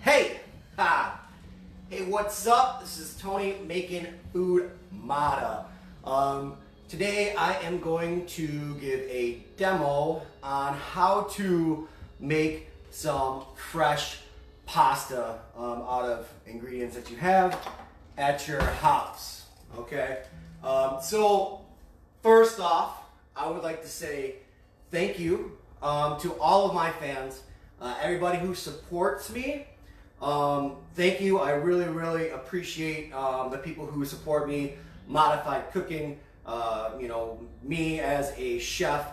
Hey! Ha! Hey, what's up? This is Tony making food Mata. Today I am going to give a demo on how to make some fresh pasta out of ingredients that you have at your house. Okay? So first off, I would like to say thank you to all of my fans, everybody who supports me. Thank you. I really appreciate the people who support me, Mattafied cooking, me as a chef,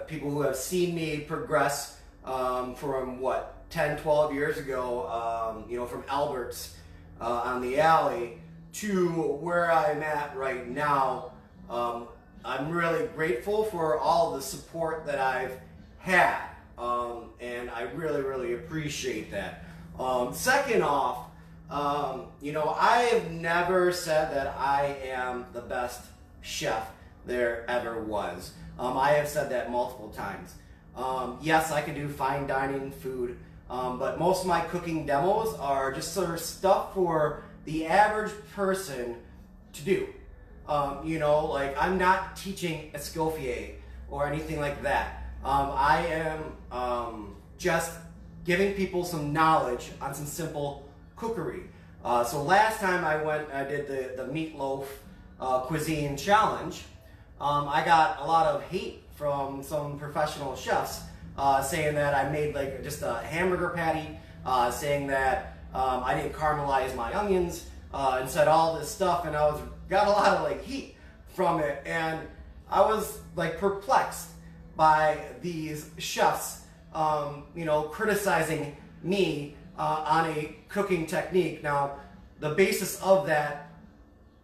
people who have seen me progress from what, 10, 12 years ago, from Albert's on the alley to where I'm at right now. I'm really grateful for all the support that I've had, and I really appreciate that. Second off, I have never said that I am the best chef there ever was. I have said that multiple times. Yes, I can do fine dining food, but most of my cooking demos are just sort of stuff for the average person to do. Like I'm not teaching Escoffier or anything like that. I am just giving people some knowledge on some simple cookery. So last time I did the meatloaf cuisine challenge, I got a lot of hate from some professional chefs saying that I made like just a hamburger patty, saying that I didn't caramelize my onions, and said all this stuff, and got a lot of like heat from it, and I was like perplexed by these chefs criticizing me on a cooking technique. Now, the basis of that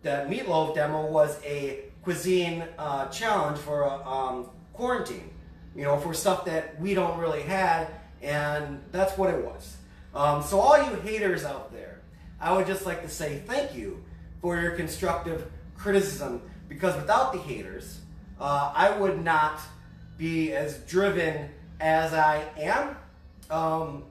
meatloaf demo was a cuisine challenge for quarantine, for stuff that we don't really have, and that's what it was. So all you haters out there, I would just like to say thank you for your constructive criticism, because without the haters, I would not be as driven as I am.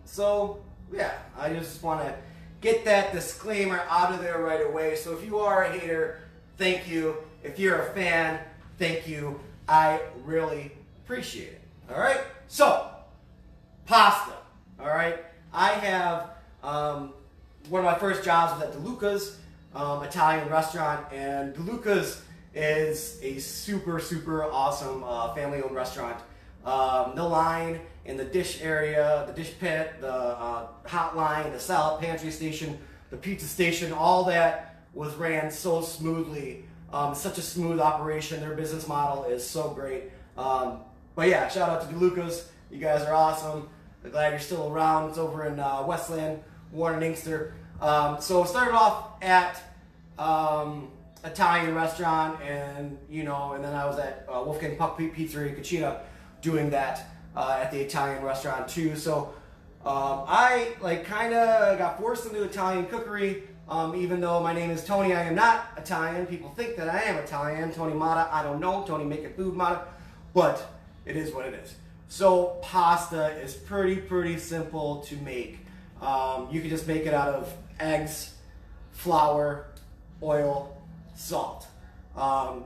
So yeah, I just want to get that disclaimer out of there right away. So if you are a hater, thank you. If you're a fan, thank you. I really appreciate it. All right, so pasta. All right, I have one of my first jobs was at DeLuca's Italian restaurant, and DeLuca's is a super awesome family-owned restaurant. The line in the dish area, the dish pit, the hot line, the salad pantry station, the pizza station, all that was ran so smoothly. Such a smooth operation. Their business model is so great. But yeah, shout out to DeLuca's. You guys are awesome. I'm glad you're still around. It's over in Westland, Warren and Inkster. So started off at Italian restaurant, and and then I was at Wolfgang Puck Pizzeria Cucina doing that at the Italian restaurant too. So I kind of got forced into Italian cookery. Even though my name is Tony, I am not Italian. People think that I am Italian. Tony Mata, I don't know. Tony making food Mata, but it is what it is. So pasta is pretty simple to make. You can just make it out of eggs, flour, oil, salt.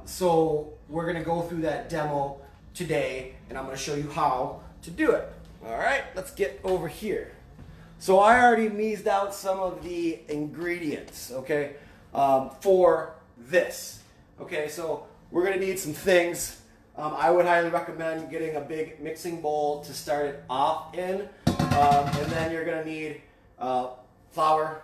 So we're gonna go through that demo today, and I'm gonna show you how to do it. All right, let's get over here. So I already meased out some of the ingredients, okay, for this. Okay, so we're gonna need some things. I would highly recommend getting a big mixing bowl to start it off in, and then you're gonna need flour,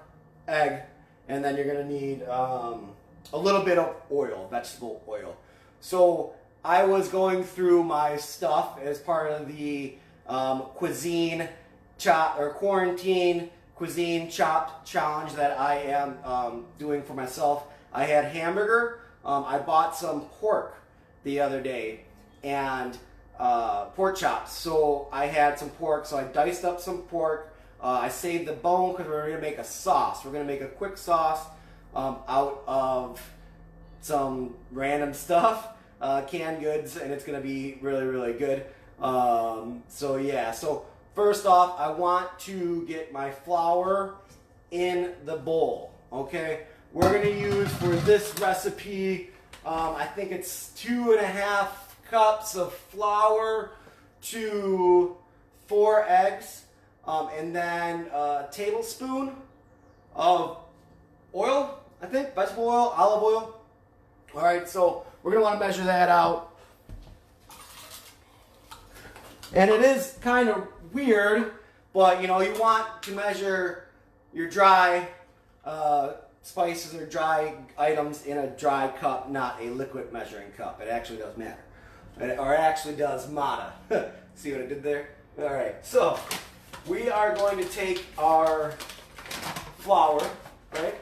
egg, and then you're gonna need a little bit of oil, vegetable oil. So I was going through my stuff as part of the quarantine cuisine chopped challenge that I am doing for myself. I had hamburger. I bought some pork the other day, and pork chops. So I had some pork, so I diced up some pork. I saved the bone because we're going to make a sauce. We're going to make a quick sauce out of some random stuff, canned goods, and it's going to be really good. So yeah, so first off, I want to get my flour in the bowl, okay? We're gonna use for this recipe, I think it's 2.5 cups of flour to 4 eggs, and then a tablespoon of oil, I think, vegetable oil, olive oil. All right, so we're gonna wanna measure that out. And it is kind of weird, but you know, you want to measure your dry spices or dry items in a dry cup, not a liquid measuring cup. It actually does matter. Or it actually does matter. See what I did there? All right, so we are going to take our flour, right?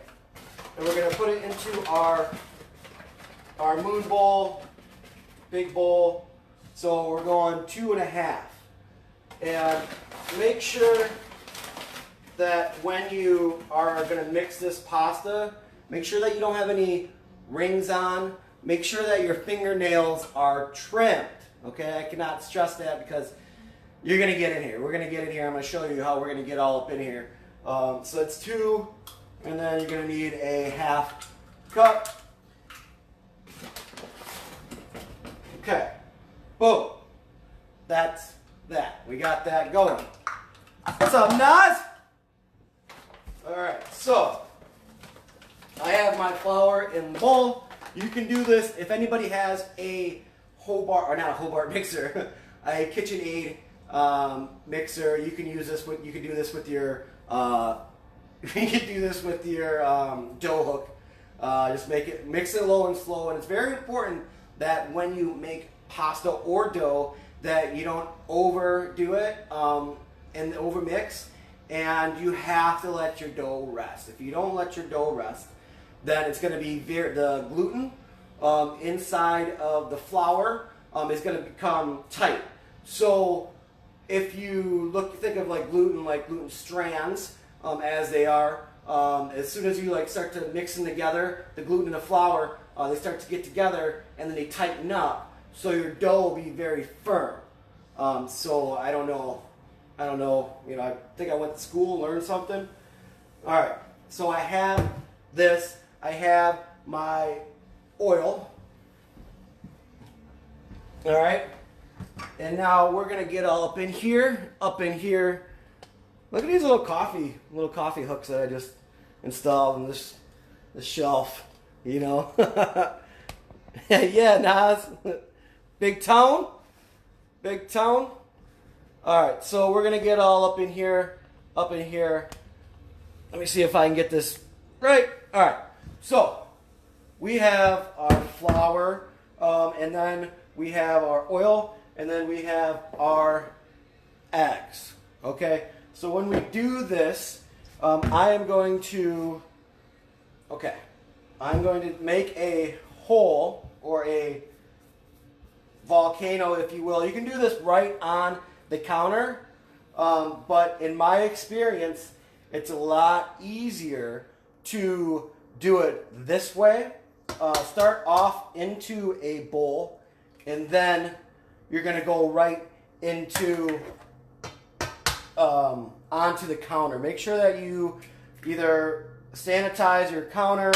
And we're gonna put it into our moon bowl, big bowl. So we're going 2.5. And make sure that when you are gonna mix this pasta, make sure that you don't have any rings on. Make sure that your fingernails are trimmed, okay? I cannot stress that because you're gonna get in here. We're gonna get in here. I'm gonna show you how we're gonna get all up in here. So it's 2, and then you're gonna need a 1/2 cup. Okay, boom. That's that. We got that going. What's up, Nas? All right, so I have my flour in the bowl. You can do this if anybody has a Hobart, or not a Hobart mixer, a KitchenAid mixer. You can use this with. You can do this with your. You can do this with your dough hook. Just mix it low and slow, and it's very important that when you make pasta or dough, that you don't overdo it and overmix, and you have to let your dough rest. If you don't let your dough rest, then it's going to be the gluten inside of the flour is going to become tight. So if you think of like gluten strands as they are, as soon as you start to mix them together, the gluten and the flour, they start to get together and then they tighten up. So your dough will be very firm. So I don't know. You know, I think I went to school and learned something. All right. So I have this. I have my oil. All right. And now we're gonna get all up in here. Up in here. Look at these little coffee hooks that I just installed on this shelf. You know. Yeah, Nas. Big tone. Big tone. All right, so we're gonna get all up in here. Let me see if I can get this right. All right, so we have our flour, and then we have our oil, and then we have our eggs. Okay, so when we do this, I'm going to make a hole or a volcano, if you will. You can do this right on the counter, but in my experience, it's a lot easier to do it this way. Start off into a bowl, and then you're going to go right into onto the counter. Make sure that you either sanitize your counter,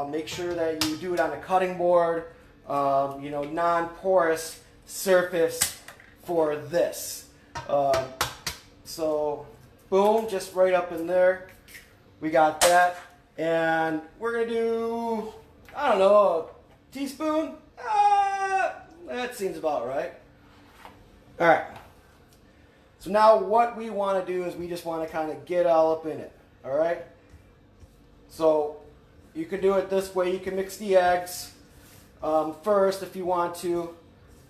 make sure that you do it on a cutting board, you know, non-porous surface for this. So boom, just right up in there. We got that. And we're going to do, I don't know, a teaspoon? That seems about right. All right. So now what we want to do is we just want to kind of get all up in it. All right. So you can do it this way. You can mix the eggs first if you want to.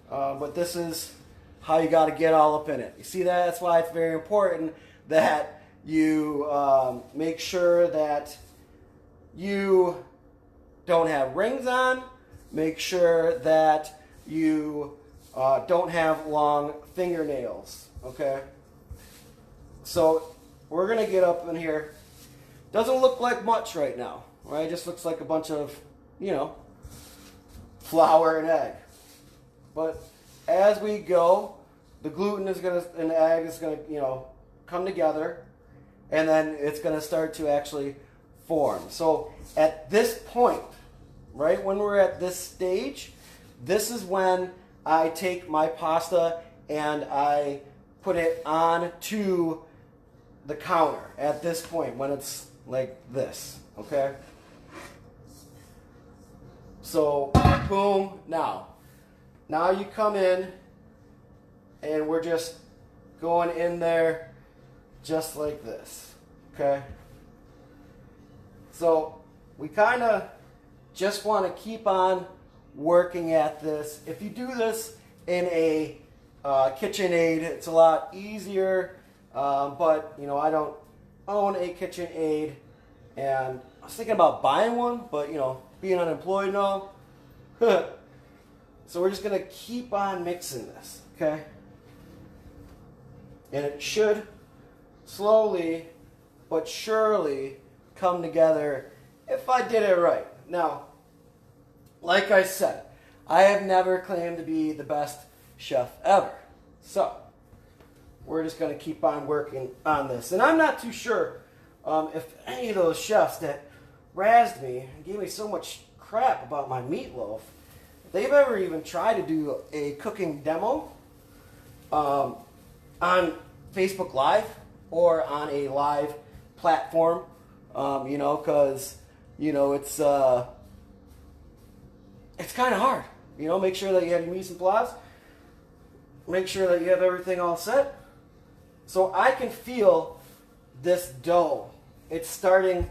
But this is how you got to get all up in it. You see that? That's why it's very important that you make sure that you don't have rings on. Make sure that you don't have long fingernails. Okay? So we're going to get up in here. Doesn't look like much right now. Right? It just looks like a bunch of, you know, flour and egg. But as we go, the gluten is gonna, and the egg is gonna, you know, come together, and then it's gonna start to actually form. So at this point, right when we're at this stage, this is when I take my pasta and I put it onto the counter at this point when it's like this, okay? So, boom, now you come in and we're just going in there just like this, okay? So, we kind of just want to keep on working at this. If you do this in a KitchenAid, it's a lot easier, but you know, I don't own a KitchenAid, and I was thinking about buying one, but you know, being unemployed and all. So we're just gonna keep on mixing this, okay? And it should slowly but surely come together if I did it right. Now, like I said, I have never claimed to be the best chef ever. So, we're just going to keep on working on this. And I'm not too sure if any of those chefs that razzed me and gave me so much crap about my meatloaf, if they've ever even tried to do a cooking demo on Facebook Live or on a live platform, you know, because, you know, it's kind of hard. You know, make sure that you have your mise en place. Make sure that you have everything all set. So I can feel this dough. It's starting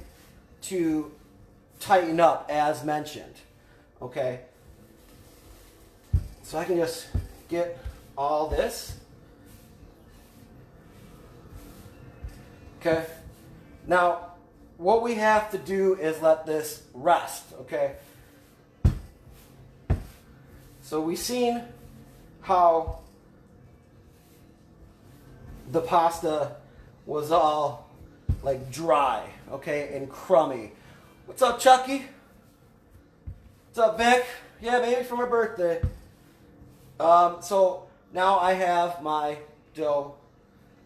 to tighten up as mentioned. Okay. So I can just get all this. Okay. Now, what we have to do is let this rest. Okay. So we've seen how the pasta was all like dry, okay, and crummy. What's up, Chucky? What's up, Vic? Yeah, baby, for my birthday. So now I have my dough,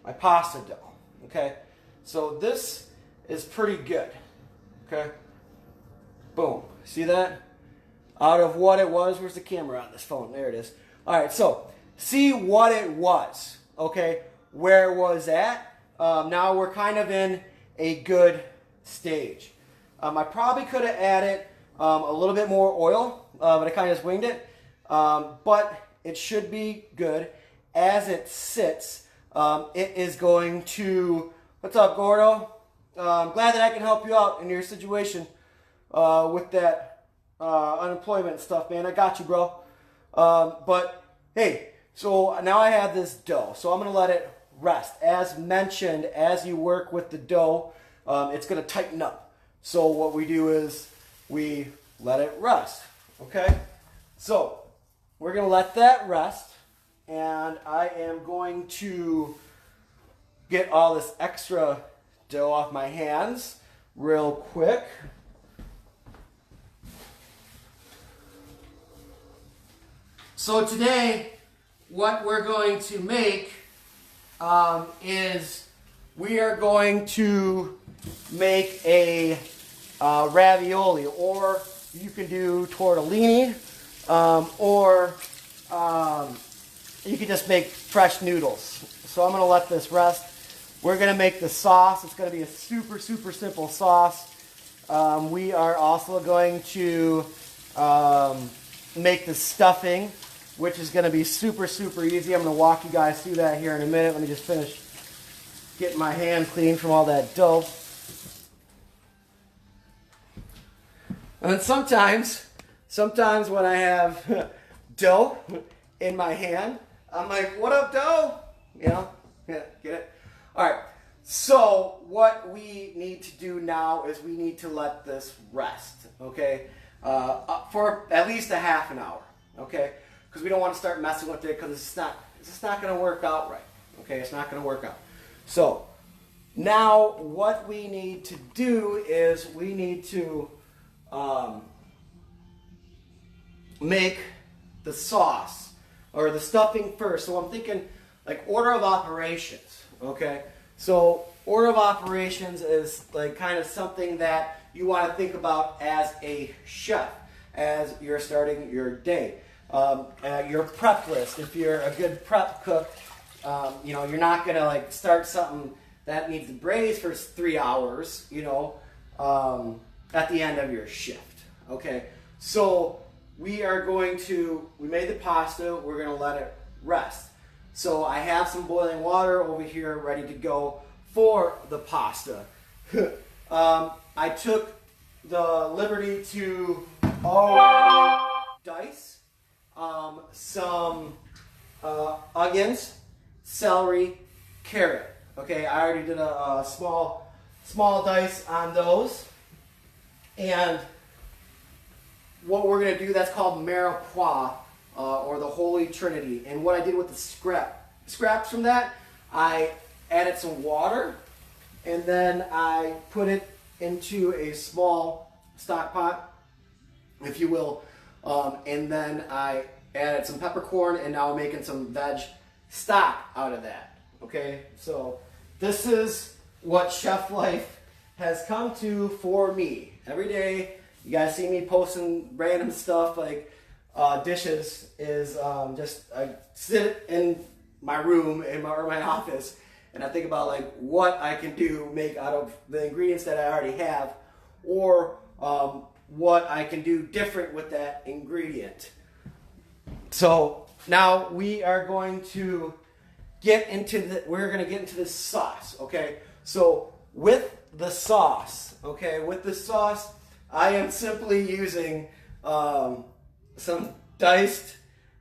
my pasta dough, okay? So this is pretty good, okay? Boom, see that? Out of what it was, where's the camera on this phone? There it is. All right, so see what it was, okay? Where it was at. Now we're kind of in a good stage. I probably could have added a little bit more oil, but I kind of just winged it. But it should be good. As it sits, it is going to... What's up, Gordo? I'm glad that I can help you out in your situation with that unemployment stuff, man. I got you, bro. But, hey, so now I have this dough. So I'm going to let it rest. As mentioned, as you work with the dough, it's going to tighten up. So what we do is we let it rest. Okay? So we're going to let that rest. And I am going to get all this extra dough off my hands real quick. So today, what we're going to make is we are going to make a ravioli, or you can do tortellini, or you can just make fresh noodles. So I'm going to let this rest. We're going to make the sauce. It's going to be a super, super simple sauce. We are also going to make the stuffing, which is going to be super, super easy. I'm going to walk you guys through that here in a minute. Let me just finish getting my hand clean from all that dough. And sometimes when I have dough in my hand, I'm like, what up, dough? You know? Yeah, get it? All right. So what we need to do now is we need to let this rest, okay? For at least a half an hour, okay? Because we don't want to start messing with it because it's just not going to work out right. Okay, it's not going to work out. So now what we need to do is we need to make the sauce or the stuffing first. So I'm thinking like order of operations, okay? So order of operations is like kind of something that you want to think about as a chef, as you're starting your day. Your prep list, if you're a good prep cook, you know, you're not gonna like start something that needs to braise for 3 hours, you know, at the end of your shift, okay? So we made the pasta, we're gonna let it rest. So I have some boiling water over here ready to go for the pasta. I took the liberty to already dice some onions, celery, carrot. Okay, I already did a small dice on those. And what we're going to do, that's called Mirepoix, or the Holy Trinity. And what I did with the scraps from that, I added some water, and then I put it into a small stock pot, if you will, and then I added some peppercorn, and now I'm making some veg stock out of that. Okay, so this is what chef life has come to for me. Every day, you guys see me posting random stuff like dishes is just I sit in my room or my office, and I think about like what I can make out of the ingredients that I already have, or what I can do different with that ingredient. So now we are going to get into the sauce, okay? So with the sauce, I am simply using some diced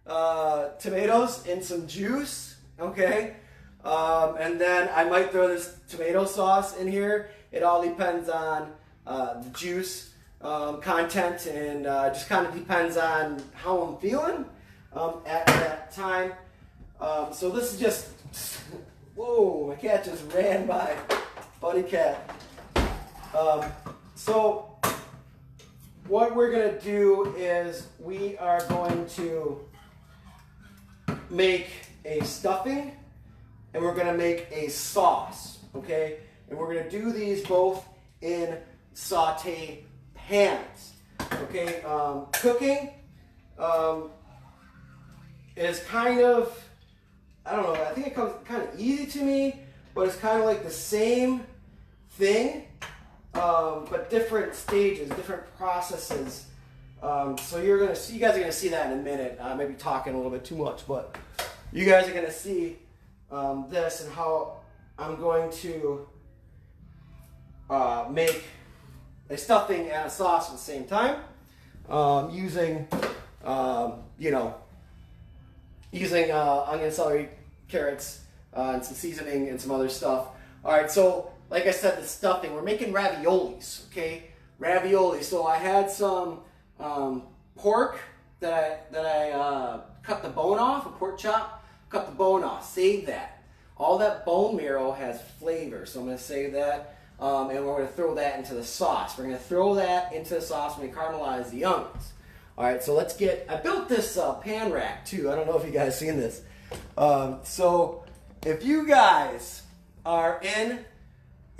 tomatoes and some juice, okay? And then I might throw this tomato sauce in here. It all depends on the juice content, and just kind of depends on how I'm feeling at that time. So this is just, whoa, my cat just ran by, buddy cat. So what we're going to do is we are going to make a stuffing, and we're going to make a sauce, okay? And we're going to do these both in saute pans, okay? Cooking is kind of, I don't know, I think it comes kind of easy to me, but it's kind of like the same thing, but different stages, different processes. So you guys are gonna see that in a minute. I may be talking a little bit too much, but you guys are gonna see this and how I'm going to make a stuffing and a sauce at the same time, using onion, celery, carrots, and some seasoning and some other stuff. All right, so like I said, the stuffing, we're making raviolis, okay? Ravioli. So I had some pork that I cut the bone off, a pork chop, cut the bone off, save that. All that bone marrow has flavor, so I'm going to save that, and we're going to throw that into the sauce. We're going to throw that into the sauce when we caramelize the onions. All right, so I built this pan rack too. I don't know if you guys seen this. So if you guys are in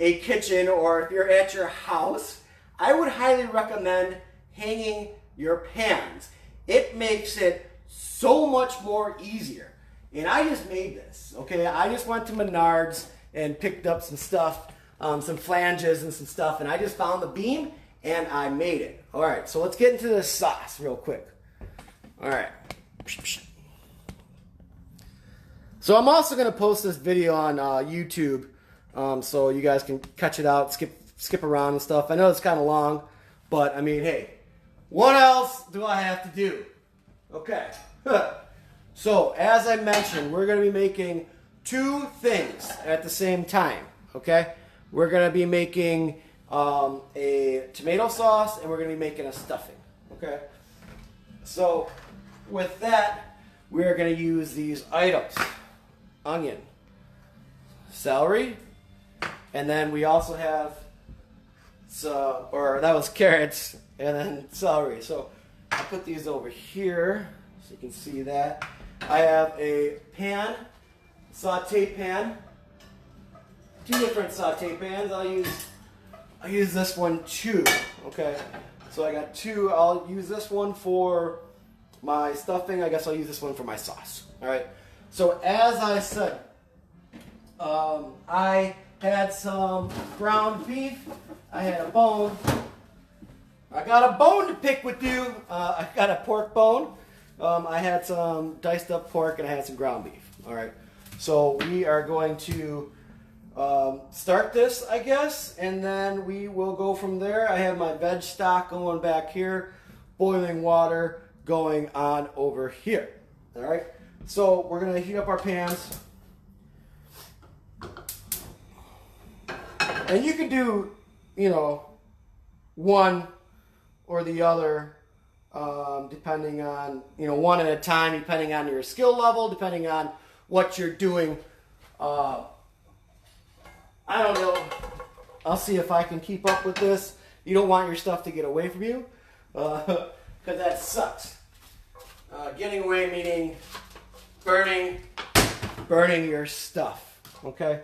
a kitchen or if you're at your house, I would highly recommend hanging your pans. It makes it so much more easier. And I just made this, okay? I just went to Menards and picked up some stuff, some flanges and some stuff, and I just found the beam and I made it. All right, so let's get into this sauce real quick. All right. So I'm also going to post this video on YouTube, so you guys can catch it out, skip around and stuff. I know it's kind of long, but I mean, hey, what else do I have to do? Okay. So as I mentioned, we're going to be making two things at the same time, okay? We're going to be making a tomato sauce, and we're going to be making a stuffing, okay? So with that, we're going to use these items: onion, celery, and then we also have that was carrots, and then celery. So I'll put these over here so you can see that. I have a pan saute pan. 2 different saute pans. I'll use this one too. Okay, so I got 2. I'll use this one for my stuffing. I guess I'll use this one for my sauce. All right. So as I said, I had some ground beef. I had a bone. I got a bone to pick with you. I got a pork bone. I had some diced up pork and I had some ground beef. All right. So we are going to start this, I guess, and then we will go from there. I have my veg stock going back here, boiling water going on over here. All right. So we're going to heat up our pans. And you can do, you know, one or the other, depending on, you know, one at a time, depending on your skill level, depending on what you're doing. I don't know. I'll see if I can keep up with this. You don't want your stuff to get away from you, because that sucks. Getting away meaning burning your stuff, okay?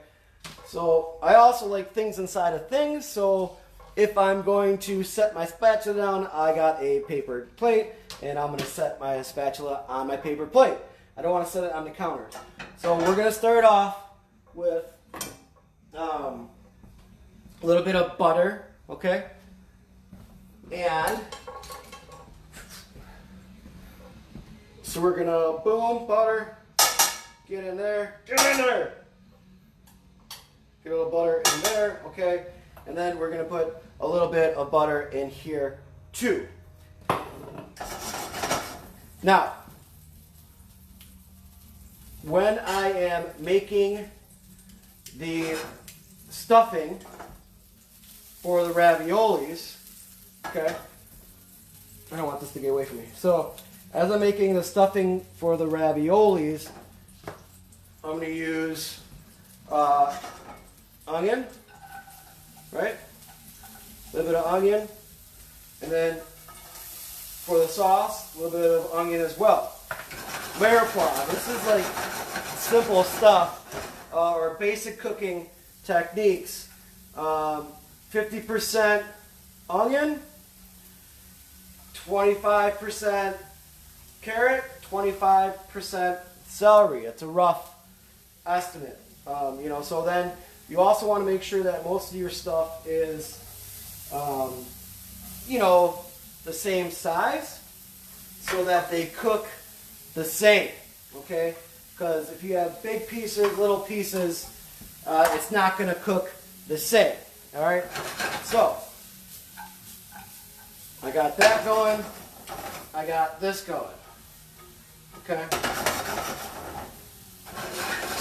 So I also like things inside of things, so if I'm going to set my spatula down, I got a paper plate, and I'm going to set my spatula on my paper plate. I don't want to set it on the counter. So we're going to start off with a little bit of butter, okay? And so we're going to, boom, butter, get in there, get in there. Get a little butter in there, okay? And then we're going to put a little bit of butter in here too. Now, when I am making the stuffing for the raviolis, okay? I don't want this to get away from me. So, as I'm making the stuffing for the raviolis, I'm going to use onion, right? A little bit of onion, and then for the sauce, a little bit of onion as well. Mirepoix, this is like simple stuff, or basic cooking techniques. 50% onion, 25% carrot, 25% celery. It's a rough estimate. You know, so then you also want to make sure that most of your stuff is, you know, the same size so that they cook the same, okay? Because if you have big pieces, little pieces, it's not going to cook the same, all right? So, I got that going. I got this going, okay?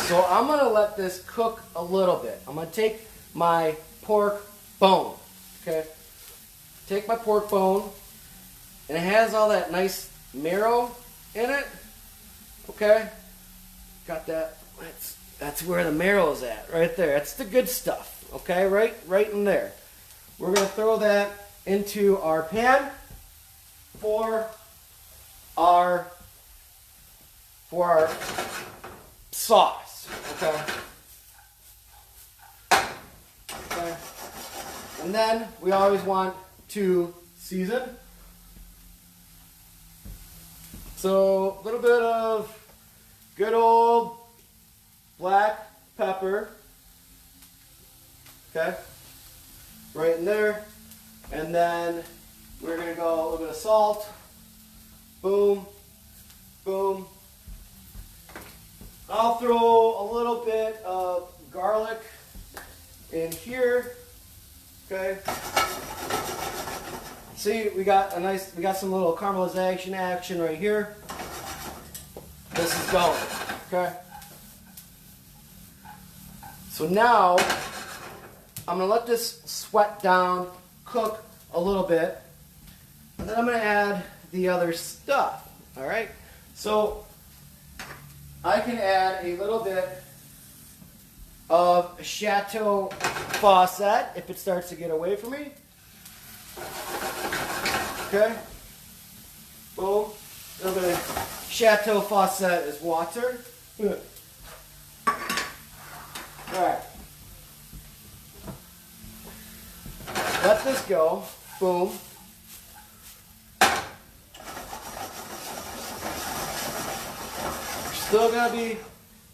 So I'm going to let this cook a little bit. I'm going to take my pork bone, okay? Take my pork bone, and it has all that nice marrow in it, okay? Got that? That's where the marrow is at, right there. That's the good stuff, okay? Right in there. We're going to throw that into our pan for our sauce, okay? Okay. And then we always want to season. So a little bit of good old black pepper, okay, right in there. And then we're going to go a little bit of salt, boom, boom. I'll throw a little bit of garlic in here, okay. See, we got some little caramelization action right here. This is going, okay. So now I'm gonna let this sweat down, cook a little bit, and then I'm gonna add the other stuff. All right. So I can add a little bit of Chateau Faucet if it starts to get away from me. Okay. Boom. A little bit of Chateau Faucet is water. Alright. Let this go. Boom. Still going to be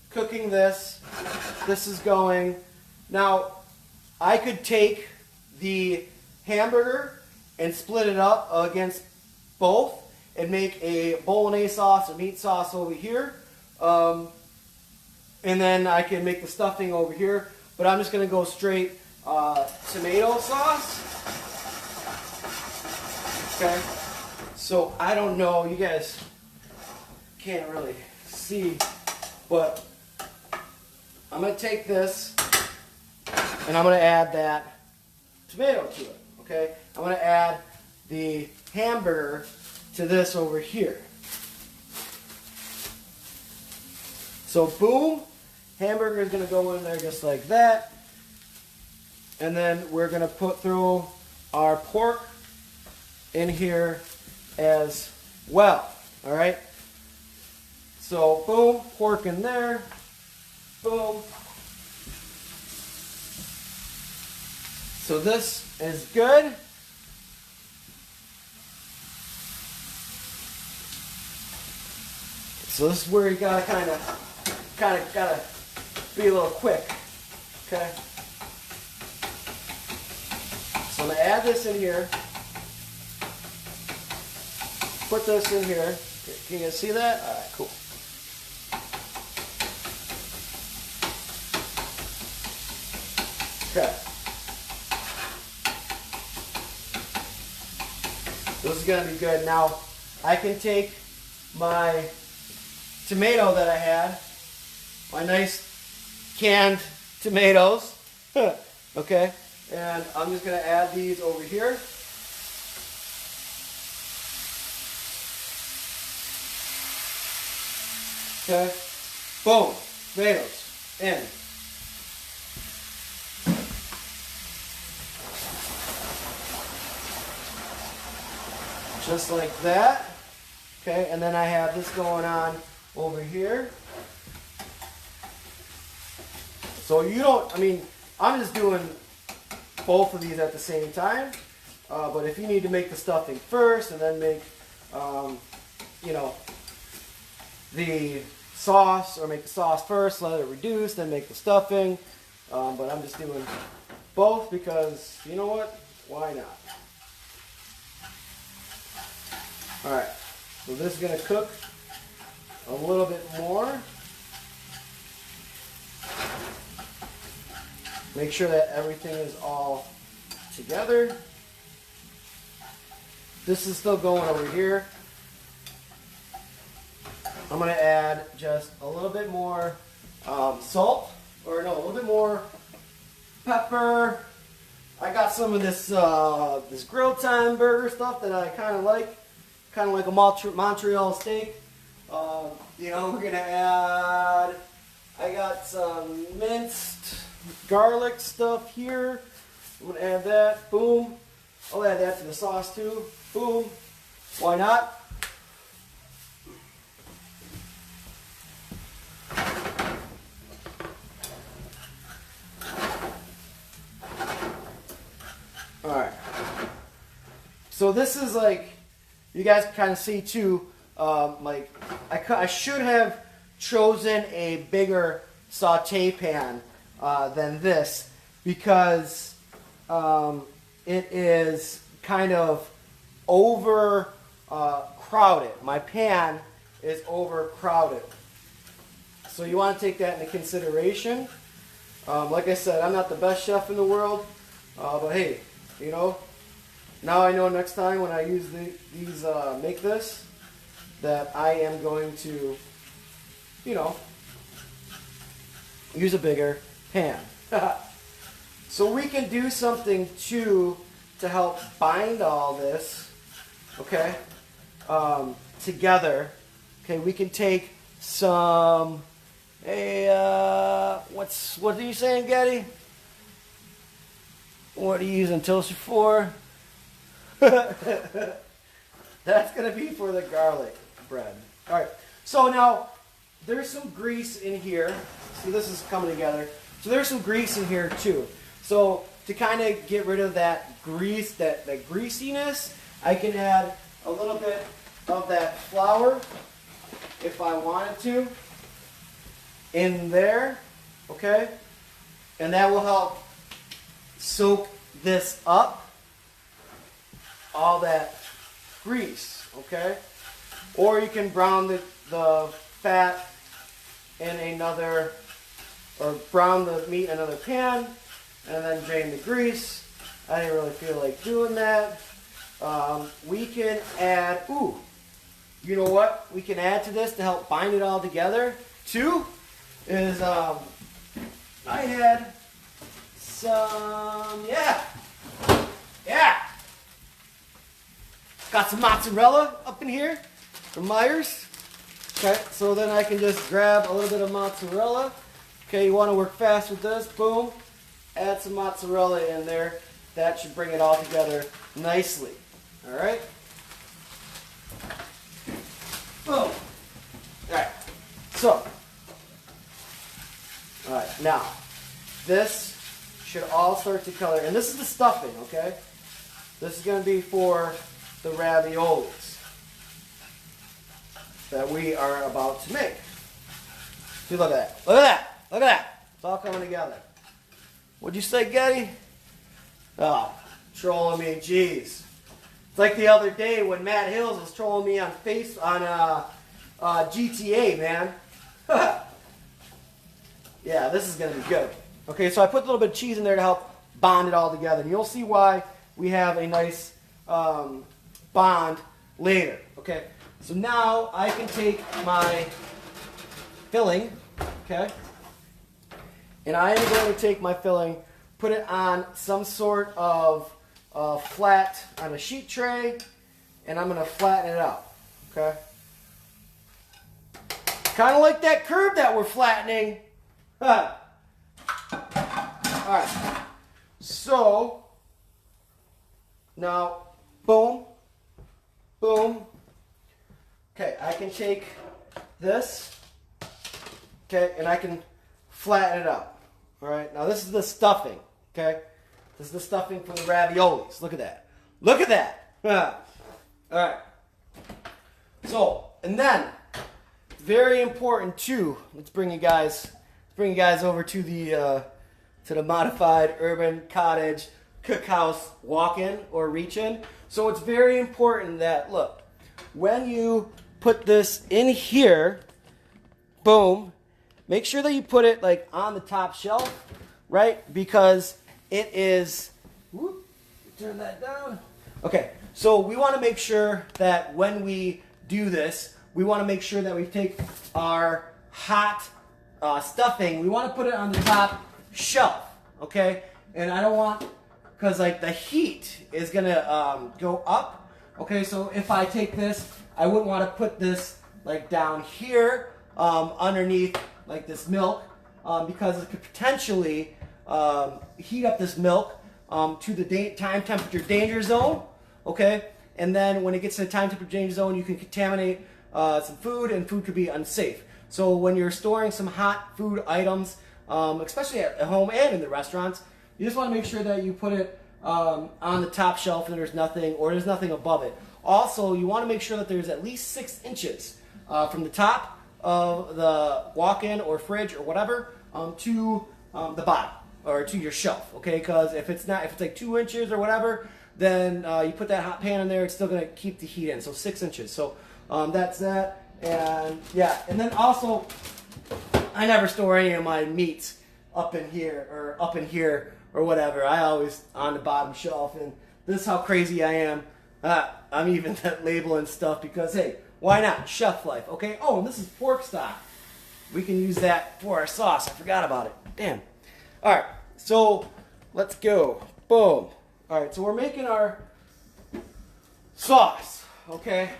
cooking this. This is going. Now, I could take the hamburger and split it up against both and make a bolognese sauce or meat sauce over here. And then I can make the stuffing over here. But I'm just going to go straight tomato sauce. Okay. So I don't know. You guys can't really see. But I'm going to take this and I'm going to add that tomato to it. Okay. I'm going to add the hamburger to this over here. So boom, hamburger is going to go in there just like that. And then we're going to put through our pork in here as well. All right. So boom, pork in there. Boom. So this is good. So this is where you gotta kind of gotta be a little quick. Okay. So I'm gonna add this in here. Put this in here. Can you guys see that? All right, cool. Okay. This is going to be good. Now, I can take my tomato that I had, my nice canned tomatoes, okay, and I'm just going to add these over here. Okay, boom, tomatoes in. Just like that. Okay, and then I have this going on over here. So you don't, I mean, I'm just doing both of these at the same time. But if you need to make the stuffing first and then make, you know, the sauce, or make the sauce first, let it reduce, then make the stuffing. But I'm just doing both because, you know what, why not? Alright, so this is going to cook a little bit more. Make sure that everything is all together. This is still going over here. I'm going to add just a little bit more salt, or no, a little bit more pepper. I got some of this this grill time burger stuff that I kind of like a Montreal steak. You know, we're gonna add. I got some minced garlic stuff here. I'm gonna add that. Boom. I'll add that to the sauce too. Boom. Why not? Alright. So this is like, you guys can kind of see too, like, I should have chosen a bigger saute pan than this, because it is kind of crowded. My pan is overcrowded. So you want to take that into consideration. Like I said, I'm not the best chef in the world, but hey, you know, now I know next time when I use these make this, that I am going to, you know, use a bigger pan. So we can do something too to help bind all this, okay, together. Okay, we can take some, what are you saying, Getty? What are you using toaster for? That's going to be for the garlic bread. All right. So now there's some grease in here. See, this is coming together. So there's some grease in here too. So to kind of get rid of that grease, that greasiness, I can add a little bit of that flour, if I wanted to, in there, okay? And that will help soak this up, all that grease, okay? Or you can brown the fat in another, or brown the meat in another pan, and then drain the grease. I didn't really feel like doing that. We can add, ooh, you know what we can add to this to help bind it all together too, is I had some, got some mozzarella up in here from Myers. Okay, so then I can just grab a little bit of mozzarella. Okay, you want to work fast with this, boom, add some mozzarella in there. That should bring it all together nicely. All right. Boom. All right. So, all right. Now, this should all start to color, and this is the stuffing. Okay. This is going to be for the raviolis that we are about to make. See, look at that. Look at that. Look at that. It's all coming together. What'd you say, Getty? Oh, trolling me. Jeez. It's like the other day when Matt Hills was trolling me on GTA, man. Yeah, this is going to be good. Okay, so I put a little bit of cheese in there to help bond it all together. And you'll see why we have a nice bond later. Okay, so now I can take my filling, okay, and I am going to take my filling, put it on some sort of flat, on a sheet tray, and I'm going to flatten it out, okay? Kind of like that curve that we're flattening. Huh. All right, so now, boom, boom. Okay, I can take this, okay, and I can flatten it out. All right, now this is the stuffing, okay? This is the stuffing for the raviolis. Look at that. Look at that. All right. So, and then, very important too. Let's bring you guys over to the Mattafied Urban Cottage Cookhouse walk-in or reach-in. So it's very important that, look, when you put this in here, boom, make sure that you put it like on the top shelf, right? Because it is, whoop, turn that down. Okay, so we want to make sure that when we do this, we want to make sure that we take our hot stuffing, we want to put it on the top shelf, okay? And I don't want, because like the heat is going to go up, okay? So if I take this, I wouldn't want to put this like down here underneath like this milk because it could potentially heat up this milk to the time temperature danger zone, okay? And then when it gets to the time temperature danger zone, you can contaminate some food, and food could be unsafe. So when you're storing some hot food items, especially at home and in the restaurants, you just want to make sure that you put it on the top shelf and there's nothing above it. Also, you want to make sure that there's at least 6 inches from the top of the walk-in or fridge or whatever to the bottom or to your shelf, okay? Because if it's like 2 inches or whatever, then you put that hot pan in there, it's still going to keep the heat in. So 6 inches. So that's that. And yeah, and then also, I never store any of my meats up in here or whatever. I always on the bottom shelf, and this is how crazy I am. I'm even labeling stuff because, hey, why not? Chef life, okay? Oh, and this is pork stock. We can use that for our sauce. I forgot about it. Damn. All right, so let's go. Boom. All right, so we're making our sauce, okay?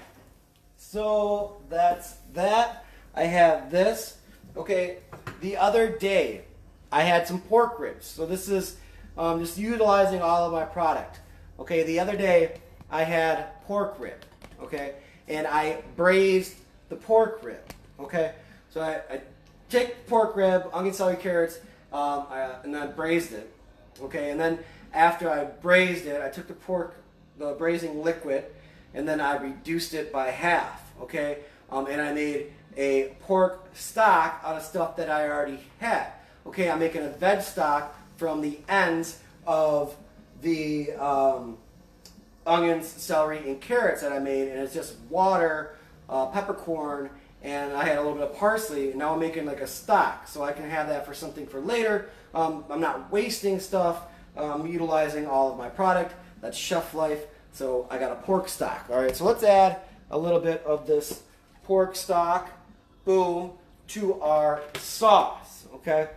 So that's that. I have this. Okay, the other day I had some pork ribs. So this is just utilizing all of my product. Okay, the other day I had pork rib. Okay, and I braised the pork rib. Okay, so I take the pork rib, onion, celery, carrots, and then braised it. Okay, and then after I braised it, I took the braising liquid, and then I reduced it by half. Okay, and I made a pork stock out of stuff that I already had. Okay, I'm making a veg stock from the ends of the onions, celery, and carrots that I made, and it's just water, peppercorn, and I had a little bit of parsley, and now I'm making like a stock, so I can have that for something for later. I'm not wasting stuff. I'm utilizing all of my product. That's chef life, so I got a pork stock. All right, so let's add a little bit of this pork stock, boom, to our sauce, okay?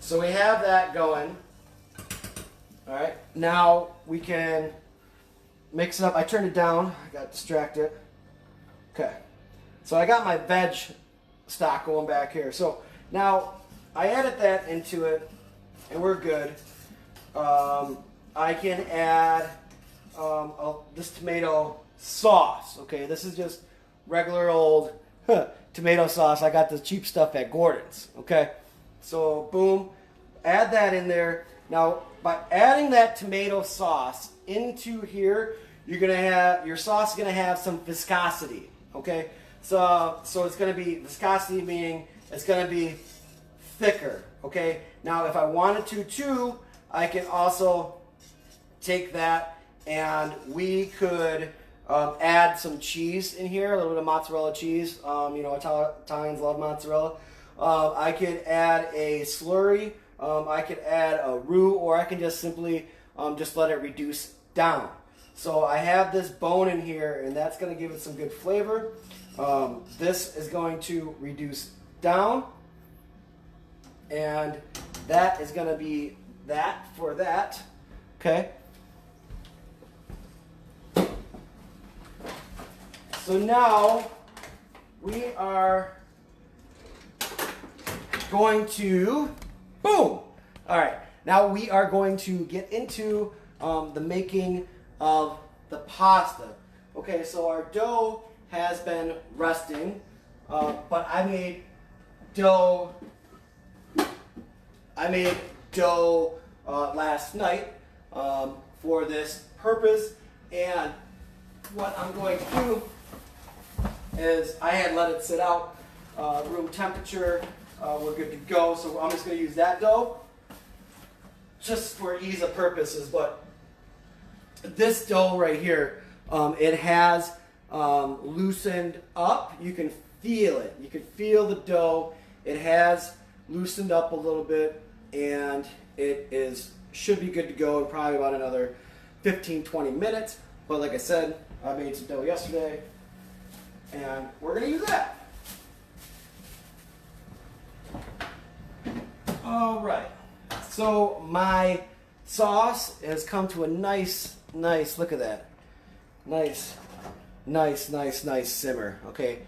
So we have that going. All right, now we can mix it up. I turned it down, I got distracted. Okay, so I got my veg stock going back here. So now I added that into it, and we're good. I can add this tomato sauce. Okay, this is just regular old tomato sauce. I got the cheap stuff at Gordon's. Okay, so boom, add that in there. Now, by adding that tomato sauce into here, your sauce is gonna have some viscosity. Okay, so it's gonna be viscosity, meaning it's gonna be thicker. Okay, now if I wanted to too, I can also take that and we could add some cheese in here, a little bit of mozzarella cheese. You know, Italians love mozzarella. I could add a slurry. I could add a roux, or I can just simply just let it reduce down. So I have this bone in here, and that's going to give it some good flavor. This is going to reduce down, and that is going to be that for that. Okay. So now we are going to, boom! All right, now we are going to get into the making of the pasta. Okay, so our dough has been resting, but I made dough last night for this purpose, and what I'm going to do is I had let it sit out room temperature. We're good to go, so I'm just going to use that dough just for ease of purposes. But this dough right here, it has loosened up. You can feel it. You can feel the dough. It has loosened up a little bit, and it should be good to go in probably about another 15-20 minutes. But like I said, I made some dough yesterday, and we're going to use that. All right, so my sauce has come to a nice, look at that. Nice simmer, okay?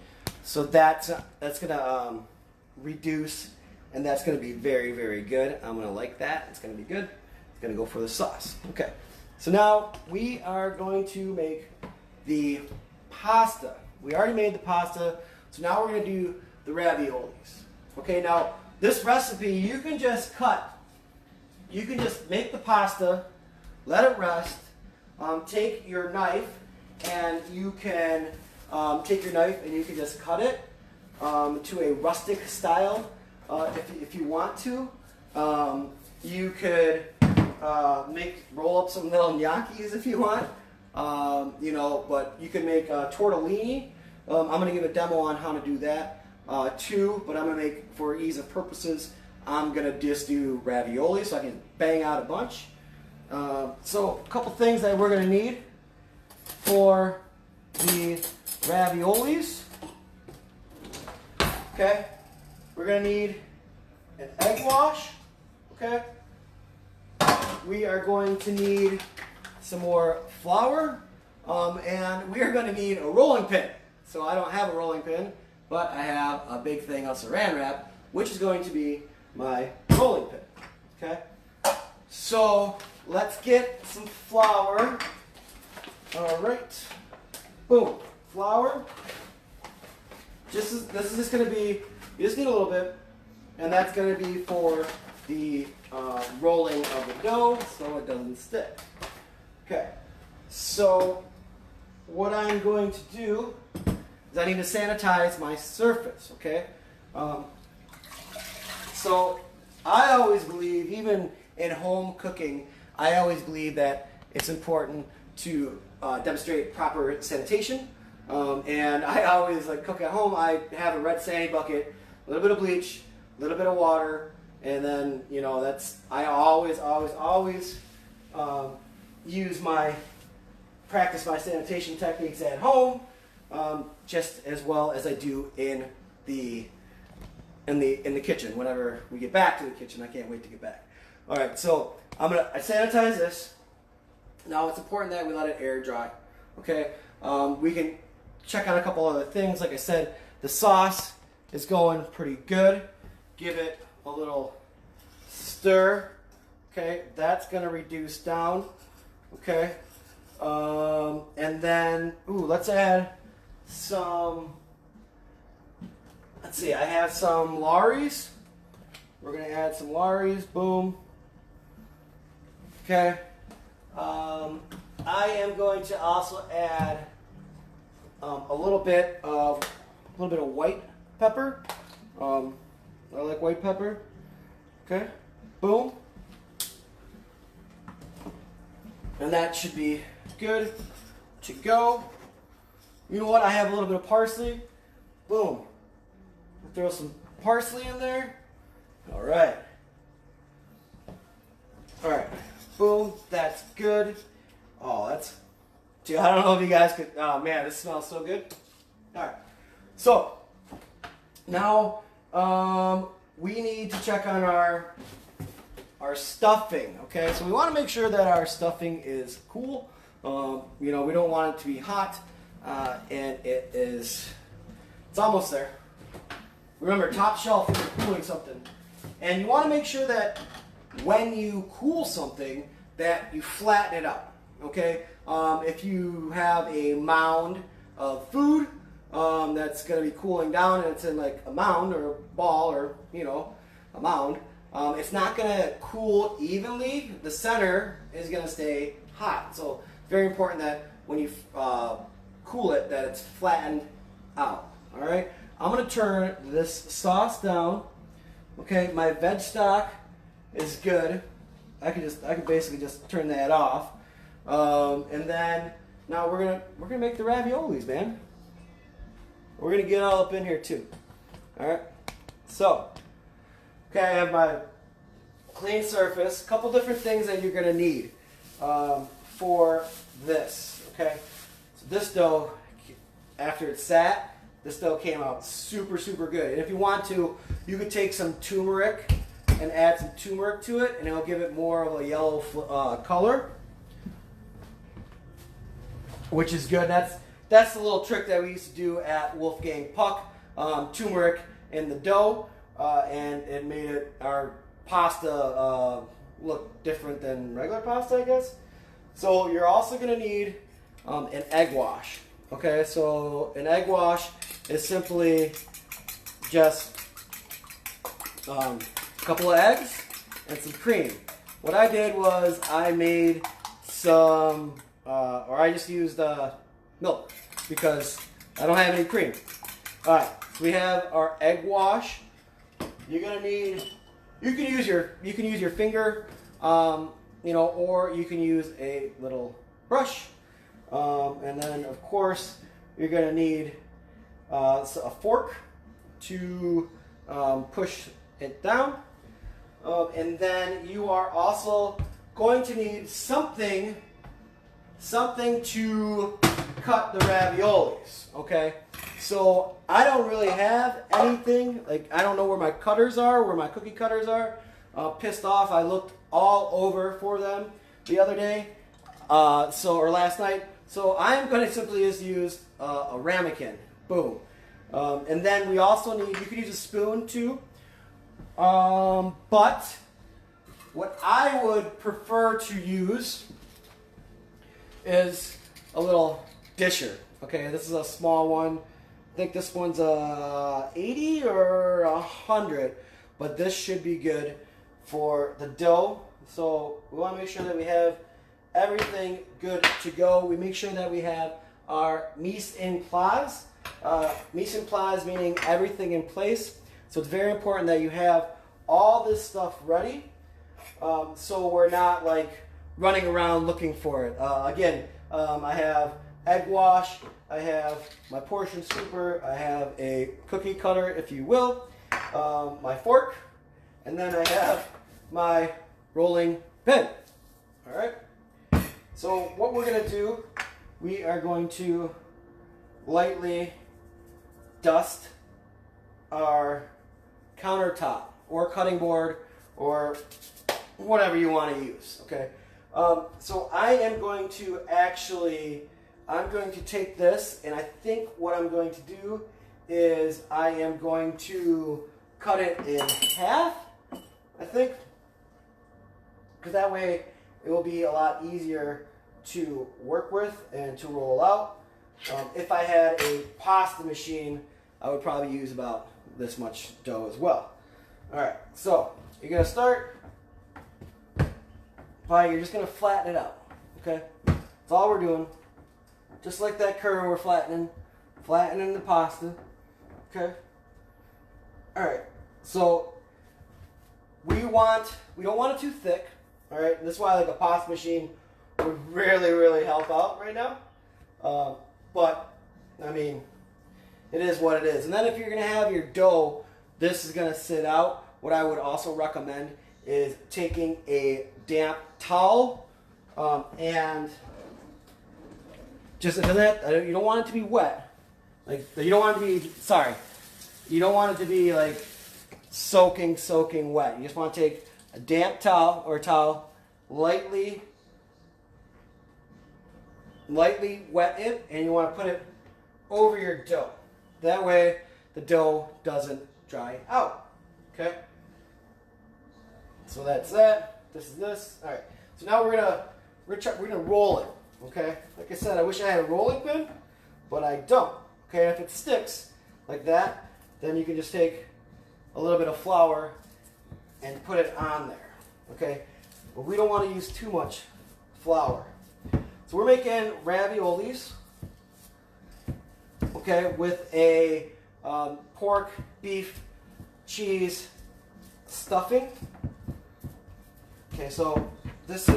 So that's gonna reduce, and that's gonna be very, very good. I'm gonna like that, it's gonna be good. It's gonna go for the sauce, okay? So now we are going to make the pasta. We already made the pasta, so now we're gonna do the raviolis. Okay, now this recipe, you can just make the pasta, let it rest, take your knife, and you can just cut it to a rustic style if you want to. You could roll up some little gnocchis if you want, you know, but you can make tortellini. I'm going to give a demo on how to do that too, but I'm going to make, for ease of purposes, I'm going to just do ravioli so I can bang out a bunch. So a couple things that we're going to need for the raviolis. Okay, we're going to need an egg wash. Okay, we are going to need some more flour, and we are going to need a rolling pin. So I don't have a rolling pin, but I have a big thing of saran wrap, which is going to be my rolling pin. Okay, so let's get some flour. All right, boom, flour. this is just going to be, you just need a little bit, and that's going to be for the rolling of the dough so it doesn't stick. Okay, so what I'm going to do is I need to sanitize my surface, okay? So I always believe, even in home cooking, I always believe that it's important to demonstrate proper sanitation. And I always cook at home. I have a red sandy bucket, a little bit of bleach, a little bit of water, and then I always practice my sanitation techniques at home, just as well as I do in the kitchen. Whenever we get back to the kitchen, I can't wait to get back. All right, so I sanitize this. Now it's important that we let it air dry. Okay, we can check on a couple other things. Like I said, the sauce is going pretty good. Give it a little stir. Okay, that's gonna reduce down. Okay, and then let's add some. Let's see, I have some Lawry's. We're gonna add some Lawry's. Boom. Okay. I am going to also add a little bit of white pepper. I like white pepper. Okay. Boom. And that should be good to go. You know what? I have a little bit of parsley. Boom. Throw some parsley in there. All right. All right. Boom. That's good. Oh, dude, I don't know if you guys could. Oh man, this smells so good. All right. So now we need to check on our stuffing. Okay. So we want to make sure that our stuffing is cool. We don't want it to be hot, and it's almost there. Remember, top shelf if you're cooling something. And you want to make sure that when you cool something, that you flatten it out, okay? If you have a mound of food that's going to be cooling down and it's in like a mound or a ball or, a mound, it's not going to cool evenly. The center is going to stay hot. So very important that when you cool it, that it's flattened out, all right? I'm going to turn this sauce down. Okay, my veg stock is good. I can basically just turn that off. And then now we're gonna make the raviolis, man. We're gonna get all up in here too. All right. So, okay, I have my clean surface. A couple different things that you're gonna need for this. Okay. So this dough, after it's sat, this dough came out super, super good. And if you want to, you could take some turmeric and add some turmeric to it, and it'll give it more of a yellow color, which is good. That's the little trick that we used to do at Wolfgang Puck. Turmeric in the dough, and it made our pasta look different than regular pasta, I guess. So you're also going to need an egg wash. Okay, so an egg wash is simply just a couple of eggs and some cream. What I did was I made some, or I just used milk because I don't have any cream. All right, so we have our egg wash. You're gonna need, you can use your finger, or you can use a little brush. And then, of course, you're going to need a fork to push it down. And then you are also going to need something to cut the raviolis, okay? So I don't really have anything. I don't know where my cutters are, where my cookie cutters are. Pissed off. I looked all over for them the other day, or last night. So I'm going to simply just use a ramekin. Boom. And then we also need, you can use a spoon too. But what I would prefer to use is a little disher. Okay, this is a small one. think this one's 80 or 100, but this should be good for the dough. So we want to make sure that we have everything good to go. We make sure that we have our mise en place. Mise en place meaning everything in place. So it's very important that you have all this stuff ready, so we're not like running around looking for it. Again, I have egg wash, I have my portion scooper, I have a cookie cutter, if you will, my fork, and then I have my rolling pin. All right. So what we're going to do, we are going to lightly dust our countertop or cutting board or whatever you want to use. Okay. So I am going to I'm going to take this, and I think what I'm going to do is I am going to cut it in half, I think, because that way it will be a lot easier to work with and to roll out. If I had a pasta machine, I would probably use about this much dough as well. All right, so you're going to start by, you're just going to flatten it out, okay? That's all we're doing. Just like that curve we're flattening the pasta, okay? All right, so we don't want it too thick, all right? This is why like a pasta machine would really, really help out right now. But, I mean, it is what it is. And then if you're going to have your dough, this is going to sit out. What I would also recommend is taking a damp towel and just, you don't want it to be wet. Like, you don't want it to be, you don't want it to be like soaking wet. You just want to take a damp towel or towel, lightly wet it, and you want to put it over your dough. That way the dough doesn't dry out. Okay? So that's that. This is this. All right. So now we're gonna roll it. Okay? Like I said, I wish I had a rolling pin, but I don't. Okay? If it sticks like that, then you can just take a little bit of flour and put it on there. Okay? But we don't want to use too much flour. So we're making raviolis, okay, with a pork, beef, cheese stuffing. Okay, so this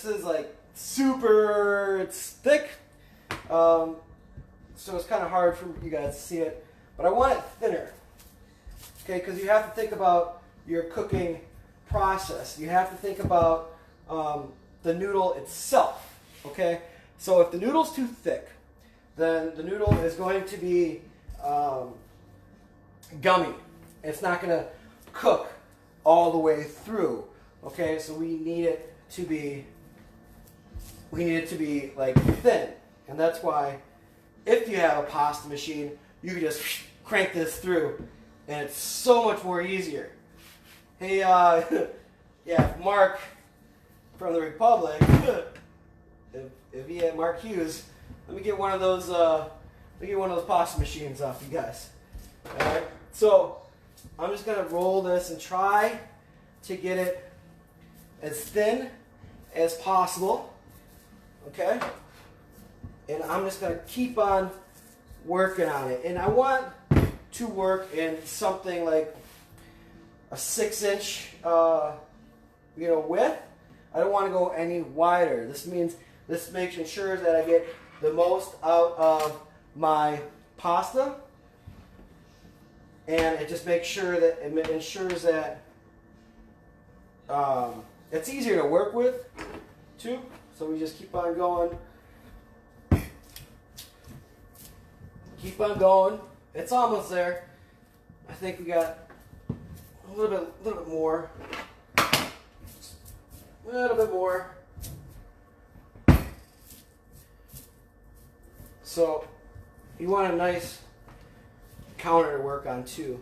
is like super, it's thick, so it's kind of hard for you guys to see it, but I want it thinner, okay, because you have to think about your cooking process. You have to think about the noodle itself, okay? So if the noodle's too thick, then the noodle is going to be gummy. It's not going to cook all the way through, okay? So we need it to be like thin, and that's why if you have a pasta machine, you can just crank this through, and it's so much more easier. Hey, yeah, Mark from the Republic, if he had Mark Hughes, let me get one of those pasta machines off you guys. All right, so I'm just gonna roll this and try to get it as thin as possible. Okay, and I'm just gonna keep on working on it, and I want to work in something like a 6-inch, width. I don't want to go any wider. This ensures that I get the most out of my pasta, and it just makes sure that it ensures that it's easier to work with too. So we just keep on going. Keep on going. It's almost there. I think we got a little bit more. A little bit more. So you want a nice counter to work on too.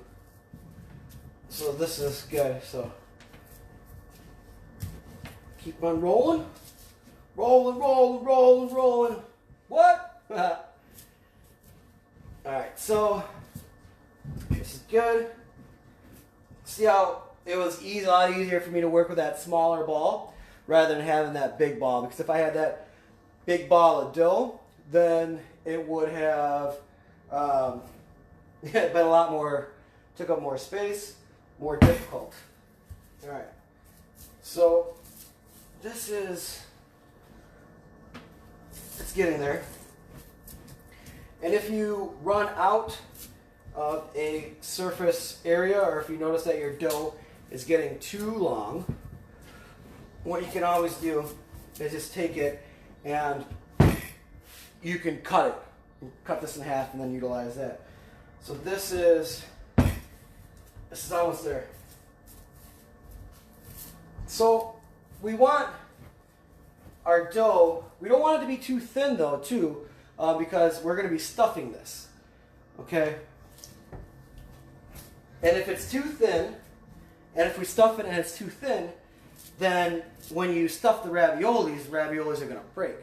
So this is good. So keep on rolling. Rolling. What? Alright, so this is good. See how it was a lot easier for me to work with that smaller ball rather than having that big ball, because if I had that big ball of dough, then it would have been a lot more, took up more space, more difficult. Alright, so this is, it's getting there. And if you run out of a surface area, or if you notice that your dough is getting too long, what you can always do is just take it and you can cut it. You cut this in half and then utilize that. So this is almost there. So we want our dough, we don't want it to be too thin though too, because we're going to be stuffing this, okay? And if it's too thin, and if we stuff it and it's too thin, then when you stuff the raviolis are going to break.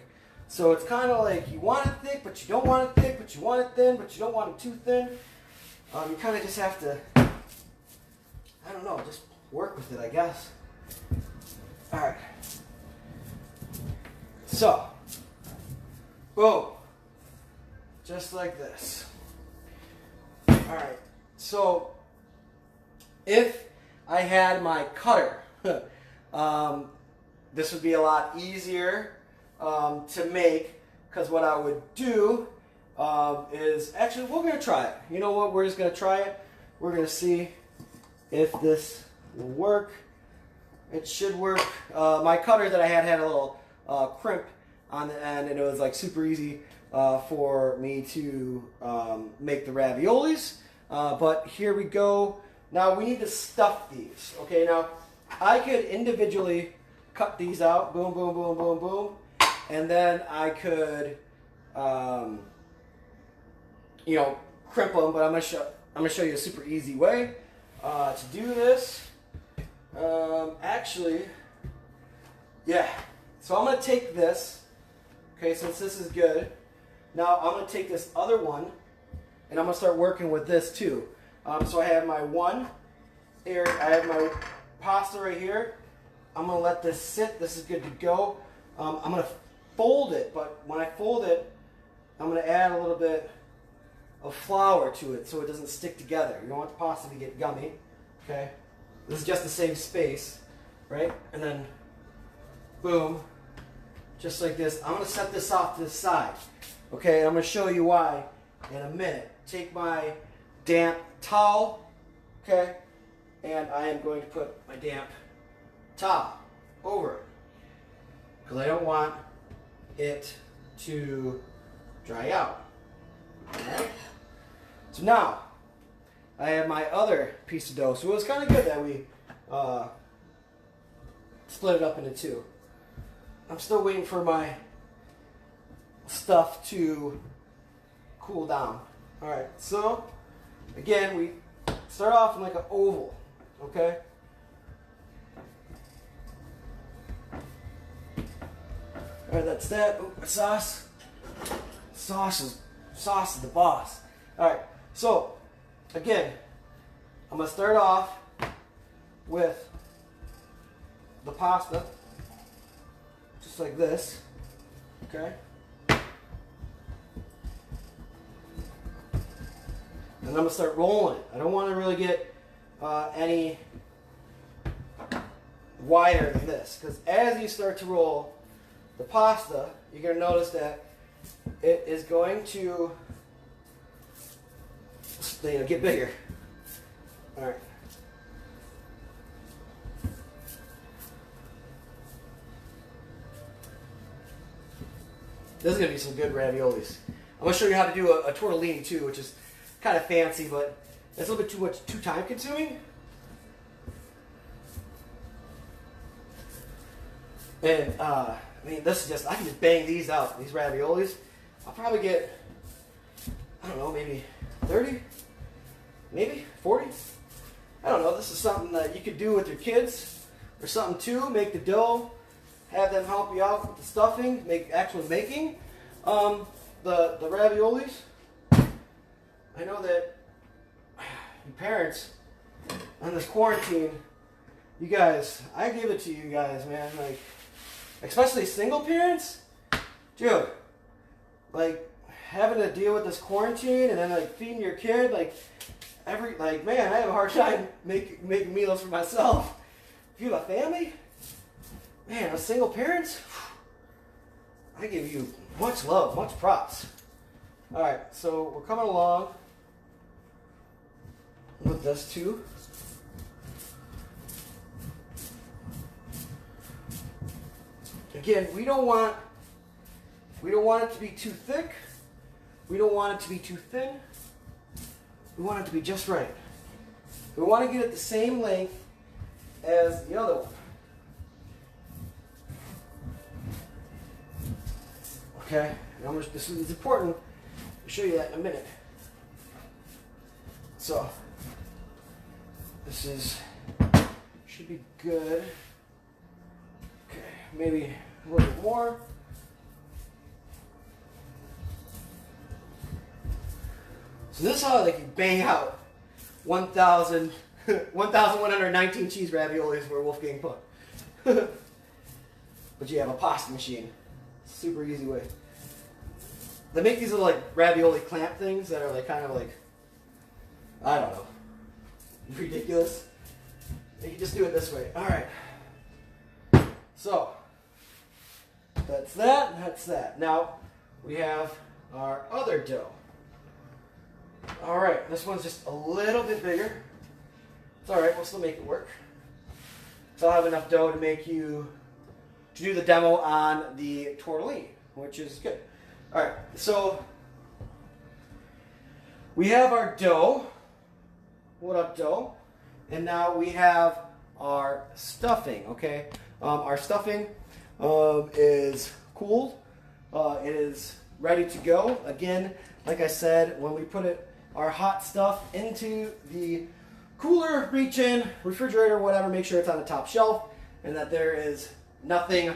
So it's kind of like you want it thick, but you don't want it thick, but you want it thin, but you don't want it too thin. You kind of just have to, I don't know, just work with it, I guess. All right. So, boom. Just like this. All right. So, if I had my cutter, this would be a lot easier to make, because what I would do is, actually, we're going to try it. You know what? We're just going to try it. We're going to see if this will work. It should work. My cutter that I had a little crimp on the end, and it was like super easy for me to make the raviolis. But here we go. Now we need to stuff these. Okay, now I could individually cut these out. Boom, boom, boom, boom, boom. And then I could, you know, crimp them. But I'm gonna show you a super easy way to do this. Actually, yeah. So I'm gonna take this. Okay, since this is good, now I'm gonna take this other one, and I'm gonna start working with this too. So I have my one area. I have my pasta right here. I'm gonna let this sit. This is good to go. I'm gonna fold it, but when I fold it, I'm gonna add a little bit of flour to it so it doesn't stick together. You don't want the pasta to get gummy. Okay, this is just to save space, right? And then, boom, just like this. I'm gonna set this off to the side. Okay, and I'm gonna show you why in a minute. Take my damp towel, okay, and I am going to put my damp towel over it because I don't want it to dry out. Alright? So now I have my other piece of dough. So it was kind of good that we split it up into two. I'm still waiting for my stuff to cool down. Alright, so again, we start off in like an oval, okay? Alright, that's that. Ooh, sauce. Sauce is the boss. Alright, so again, I'm going to start off with the pasta, just like this, okay? And I'm going to start rolling it. I don't want to really get any wider than this, because as you start to roll the pasta, you're going to notice that it is going to get bigger. All right. This is going to be some good raviolis. I'm going to show you how to do a tortellini too, which is kind of fancy, but it's a little bit too time consuming. And I mean, this is just, I can just bang these out, these raviolis. I'll probably get, I don't know, maybe 30, maybe 40. I don't know. This is something that you could do with your kids or something too. Make the dough, have them help you out with the stuffing, actually making the raviolis. I know that you parents on this quarantine, you guys, I give it to you guys, man. Like, especially single parents, dude. Like, having to deal with this quarantine and then like feeding your kid, like man, I have a hard time making meals for myself. If you have a family, man, a single parents, I give you much love, much props. All right, so we're coming along with this too. Again, we don't want it to be too thick. We don't want it to be too thin. We want it to be just right. We want to get it the same length as the other one. Okay, this is important. I'll show you that in a minute. So, this should be good. Okay, maybe a little bit more. So this is how they can bang out 1,119 cheese raviolis for Wolfgang Puck. But you have a pasta machine. Super easy way. They make these little like ravioli clamp things that are like kind of like, I don't know, ridiculous. You can just do it this way. All right. So that's that and that's that. Now we have our other dough. All right, this one's just a little bit bigger. It's all right, we'll still make it work. So I'll have enough dough to do the demo on the tortellini, which is good. All right, so we have our dough. What up, dough? And now we have our stuffing, okay? Our stuffing is cooled. It is ready to go. Again, like I said, when we put our hot stuff into the cooler, reach in, refrigerator, whatever, make sure it's on the top shelf and that there is nothing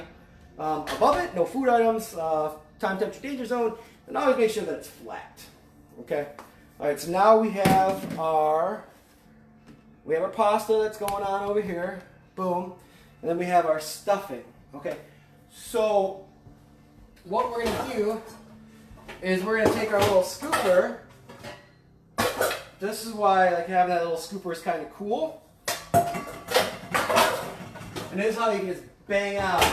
above it, no food items, time, temperature, danger zone, and always make sure that it's flat. Okay? All right, so now we have our pasta that's going on over here. Boom. And then we have our stuffing. Okay? So what we're going to do is we're going to take our little scooper. This is why like having that little scooper is kind of cool. And this is how you can just bang out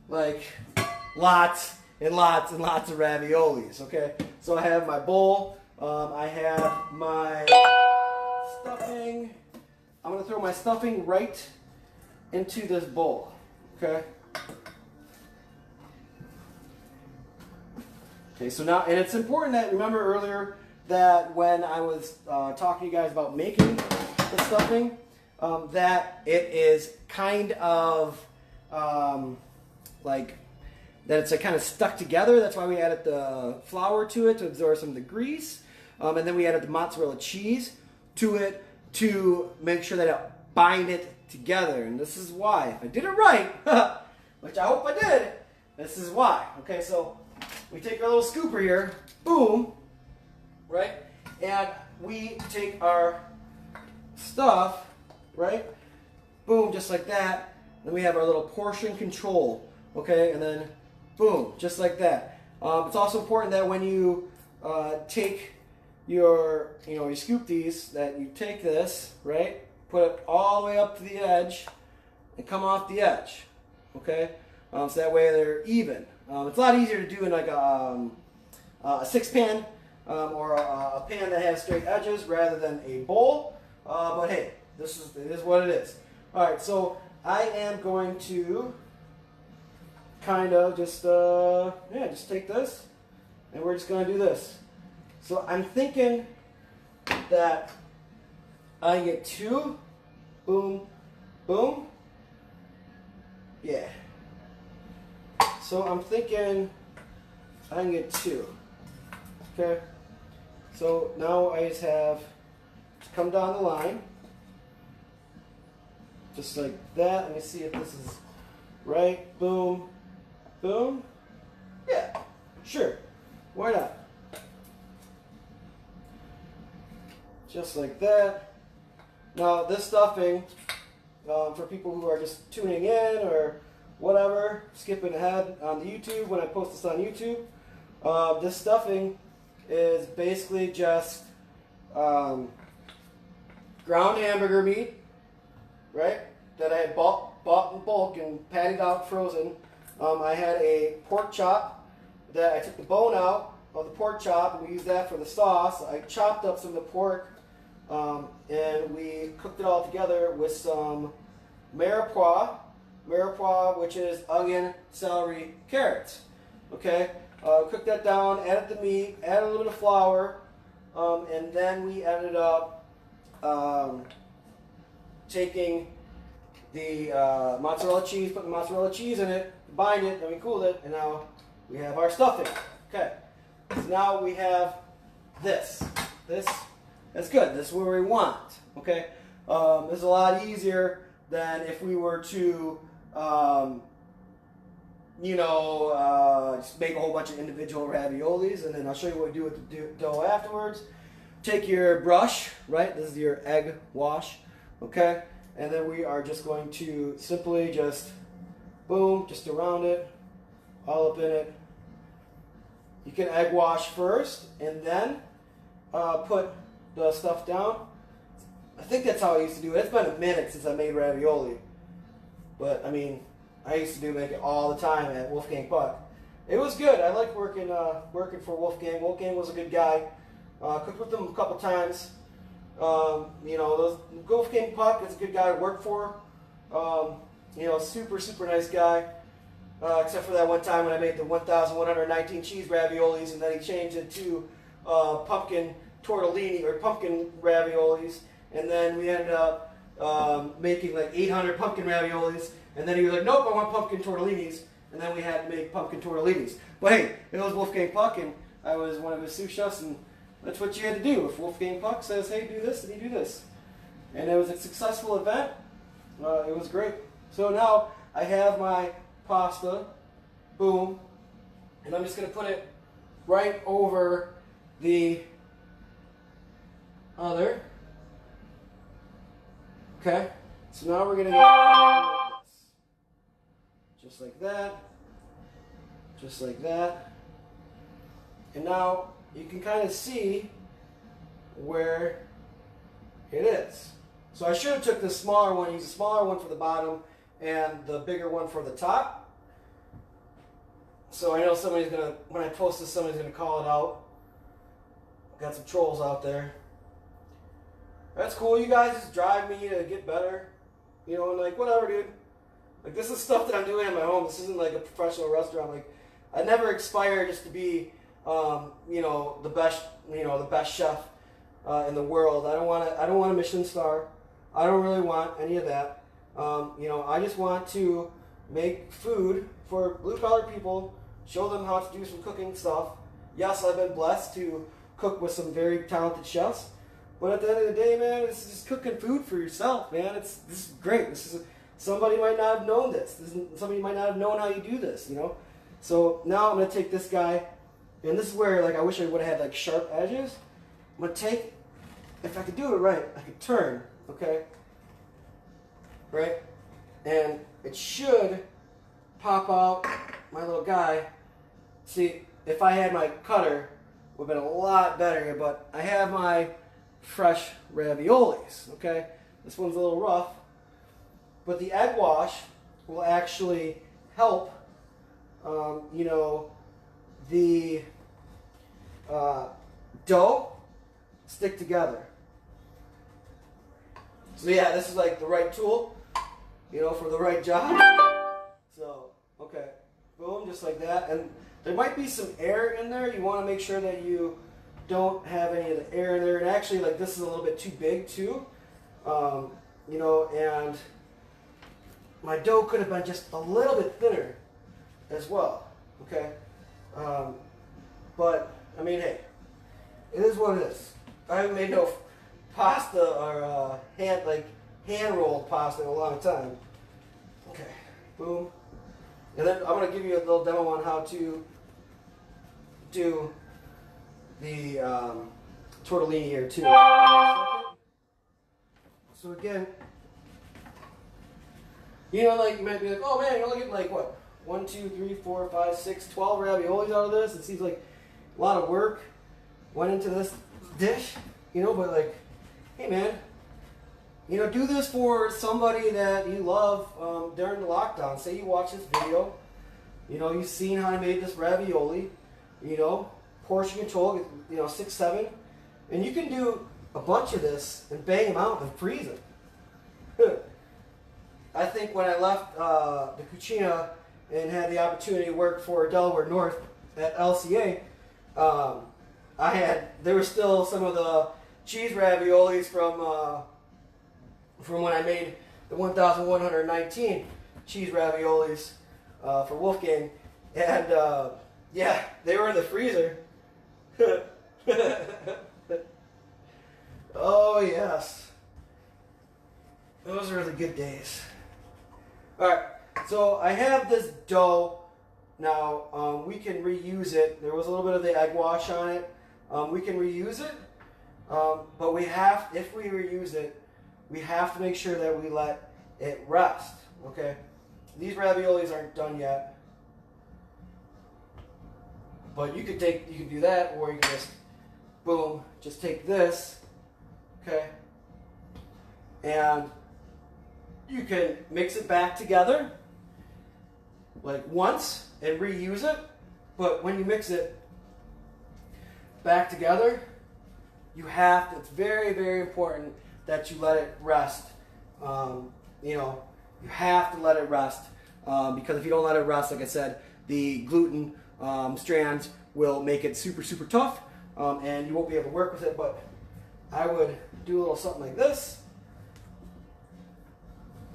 like lots and lots and lots of raviolis, okay? So I have my bowl, I have my stuffing. I'm gonna throw my stuffing right into this bowl, okay? Okay, so now, and it's important that, remember earlier that when I was talking to you guys about making the stuffing, that it is kind of like, that it's kind of stuck together. That's why we added the flour to it to absorb some of the grease. And then we added the mozzarella cheese to it to make sure that it bind it together. And this is why, if I did it right, which I hope I did, this is why. Okay, so we take our little scooper here, boom, right? And we take our stuff, right? Boom, just like that. Then we have our little portion control, okay? And then boom, just like that. It's also important that when you take you scoop these, that you take this, right? Put it all the way up to the edge and come off the edge, okay? So that way they're even. It's a lot easier to do in like a six pan or a pan that has straight edges rather than a bowl. But hey, it is what it is. All right, so I am going to kind of just take this and we're just going to do this. So I'm thinking that I get 2, boom, boom, yeah. So I'm thinking I can get 2, okay? So now I just have to come down the line, just like that. Let me see if this is right, boom, boom, yeah, sure, why not? just like that. Now this stuffing, for people who are just tuning in or whatever, skipping ahead on the YouTube when I post this on YouTube, this stuffing is basically just ground hamburger meat, right, that I had bought in bulk and patted out frozen. I had a pork chop that I took the bone out of the pork chop and we used that for the sauce. I chopped up some of the pork and we cooked it all together with some Mirepoix, which is onion, celery, carrots. Okay, cooked that down, added the meat, added a little bit of flour, and then we ended up taking the mozzarella cheese, put the mozzarella cheese in it, bind it, then we cooled it, and now we have our stuffing. Okay, so now we have this. That's good. This is where we want. Okay, this is a lot easier than if we were to, just make a whole bunch of individual raviolis, and then I'll show you what we do with the dough afterwards. Take your brush, right? This is your egg wash, okay? And then we are just going to simply just, boom, just around it, all up in it. You can egg wash first, and then put the stuff down. I think that's how I used to do it. It's been a minute since I made ravioli. But, I mean, I used to make it all the time at Wolfgang Puck. It was good. I liked working for Wolfgang. Wolfgang was a good guy. Cooked with him a couple times. Wolfgang Puck is a good guy to work for. Super nice guy. Except for that one time when I made the 1,119 cheese raviolis, and then he changed it to pumpkin tortellini or pumpkin raviolis, and then we ended up making like 800 pumpkin raviolis, and then he was like, nope, I want pumpkin tortellinis, and then we had to make pumpkin tortellinis. But hey, it was Wolfgang Puck, and I was one of his sous chefs, and that's what you had to do. If Wolfgang Puck says, hey, do this, then you do this. And it was a successful event. It was great. So now I have my pasta, boom, and I'm just going to put it right over the other. Okay, so now we're going to go like this. Just like that. Just like that. And now you can kind of see where it is. So I should have took the smaller one, used the smaller one for the bottom and the bigger one for the top. So I know somebody's going to, when I post this, somebody's going to call it out. Got some trolls out there. That's cool. You guys just drive me to get better. And like, whatever, dude. Like, this is stuff that I'm doing at my home. This isn't like a professional restaurant. Like, I never aspire just to be, the best chef in the world. I don't want a Michelin star. I don't really want any of that. I just want to make food for blue-collar people, show them how to do some cooking stuff. Yes, I've been blessed to cook with some very talented chefs, but at the end of the day, man, this is just cooking food for yourself, man. This is great. Somebody might not have known this. Somebody might not have known how you do this, So now I'm going to take this guy, and this is where, like, I wish I would have had, like, sharp edges. I'm going to take, if I could do it right, I could turn, okay? Right? And it should pop out my little guy. See, if I had my cutter, it would have been a lot better here, but I have my fresh raviolis, okay? This one's a little rough, but the egg wash will actually help, the dough stick together. So yeah, this is like the right tool, for the right job. So, okay, boom, just like that. And there might be some air in there. You want to make sure that you don't have any of the air in there. And actually, like, this is a little bit too big too, and my dough could have been just a little bit thinner as well, okay? But, I mean, hey, it is what it is. I haven't made no pasta or hand-rolled pasta in a long time. Okay, boom. And then I'm going to give you a little demo on how to do the tortellini here too. So again, you know, like you might be like, oh man, you only get like what? 1, 2, 3, 4, 5, 6, 12 raviolis out of this. It seems like a lot of work went into this dish, you know, but like, hey man, you know, do this for somebody that you love during the lockdown. Say you watch this video, you know, you've seen how I made this ravioli, you know, portion control, you know, 6, 7, and you can do a bunch of this and bang them out and freeze them. I think when I left the Cucina and had the opportunity to work for Delaware North at LCA, there were still some of the cheese raviolis from when I made the 1,119 cheese raviolis for Wolfgang, and yeah, they were in the freezer. Oh yes, those are the good days. All right, so I have this dough now. We can reuse it. There was a little bit of the egg wash on it. We can reuse it, but if we reuse it, we have to make sure that we let it rest. Okay, these raviolis aren't done yet, but you could do that, or you can just boom, just take this. Okay, and you can mix it back together like once and reuse it, but when you mix it back together, it's very, very important that you let it rest. You know, you have to let it rest because if you don't let it rest, like I said, the gluten strands will make it super, super tough and you won't be able to work with it. But I would do a little something like this,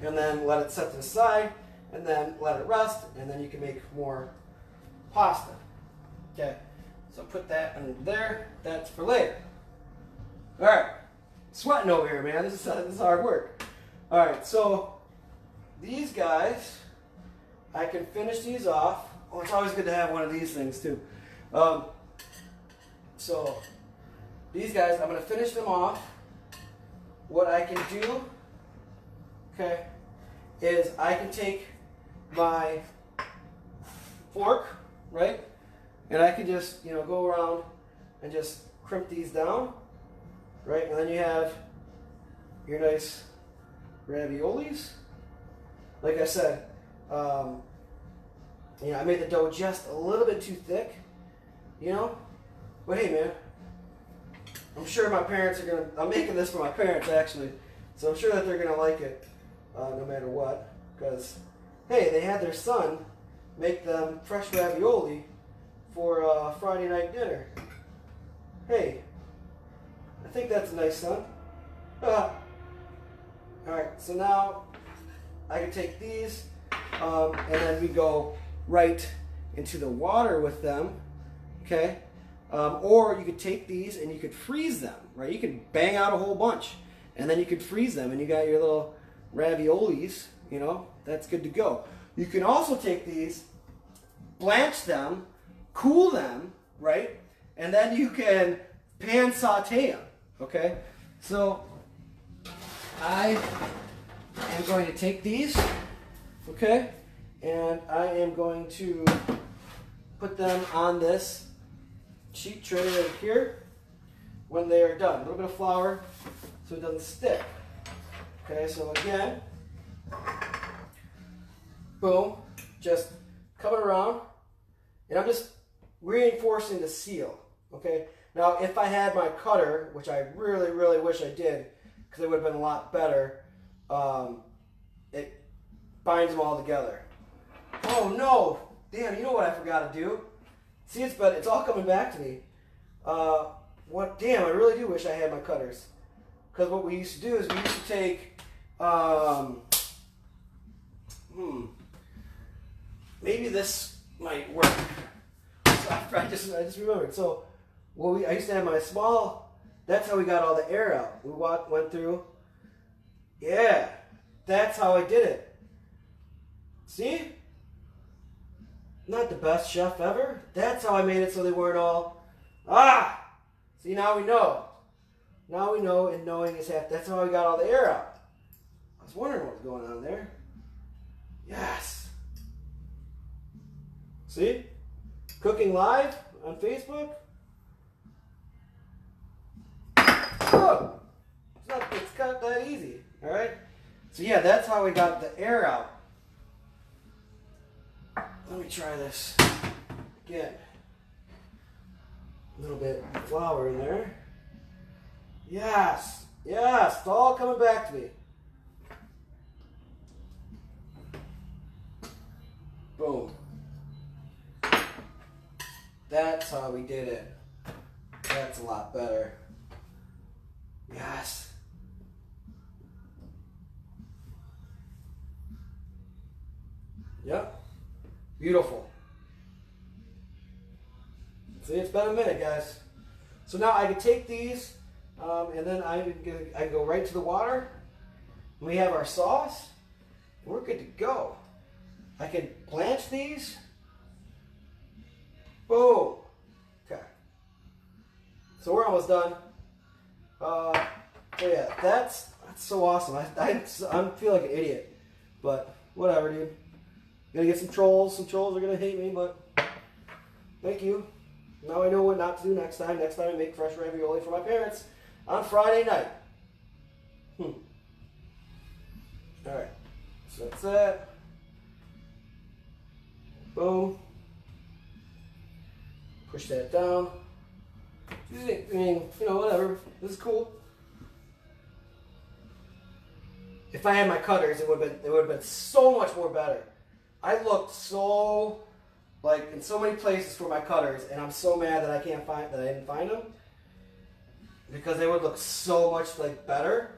and then let it set to the side, and then let it rest, and then you can make more pasta. Okay, so put that under there. That's for later. All right, sweating over here, man. This is hard work. All right, so these guys, I can finish these off. Oh, it's always good to have one of these things too. So these guys, I'm going to finish them off. What I can do, okay, is I can take my fork, right, and I can just, you know, go around and just crimp these down, right, and then you have your nice raviolis. Like I said, you know, I made the dough just a little bit too thick, you know, but hey, man, I'm sure my parents are gonna. I'm making this for my parents actually, so I'm sure that they're gonna like it, no matter what. Because hey, they had their son make them fresh ravioli for Friday night dinner. Hey, I think that's a nice son. All right, so now I can take these, and then we go right into the water with them. Okay. Or you could take these and you could freeze them, right? You could bang out a whole bunch and then you could freeze them and you got your little raviolis, you know, that's good to go. You can also take these, blanch them, cool them, right? And then you can pan saute them, okay? So I am going to take these, okay? And I am going to put them on this sheet tray right here when they are done. A little bit of flour so it doesn't stick. Okay, so again, boom, just coming around, and I'm just reinforcing the seal. Okay, now if I had my cutter, which I really, really wish I did, because it would have been a lot better, it binds them all together. Oh no, damn, you know what I forgot to do? See, it's all coming back to me. Damn, I really do wish I had my cutters. Because what we used to do is we used to take, maybe this might work. So I just remembered. So, I used to have my small, that's how we got all the air out. We went through, yeah, that's how I did it. See? Not the best chef ever. That's how I made it so they weren't all, see, now we know. Now we know, and knowing is half. That's how I got all the air out. I was wondering what was going on there. Yes. See? Cooking live on Facebook. Oh, it's not that easy. All right. So yeah, that's how we got the air out. Let me try this again. A little bit of flour in there. Yes, yes, it's all coming back to me. Boom. That's how we did it. That's a lot better. Yes. Yep. Beautiful. See, it's been a minute, guys. So now I can take these, and then I can go right to the water. We have our sauce. We're good to go. I can blanch these. Boom. Okay. So we're almost done. So yeah, that's so awesome. I feel like an idiot, but whatever, dude. Gonna get some trolls. Some trolls are gonna hate me, but thank you. Now I know what not to do next time. Next time I make fresh ravioli for my parents on Friday night. Alright. So that's that. Boom. Push that down. I mean, you know, whatever. This is cool. If I had my cutters, it would have been so much more better. I looked so, like, in so many places for my cutters, and I'm so mad that I didn't find them, because they would look so much like better.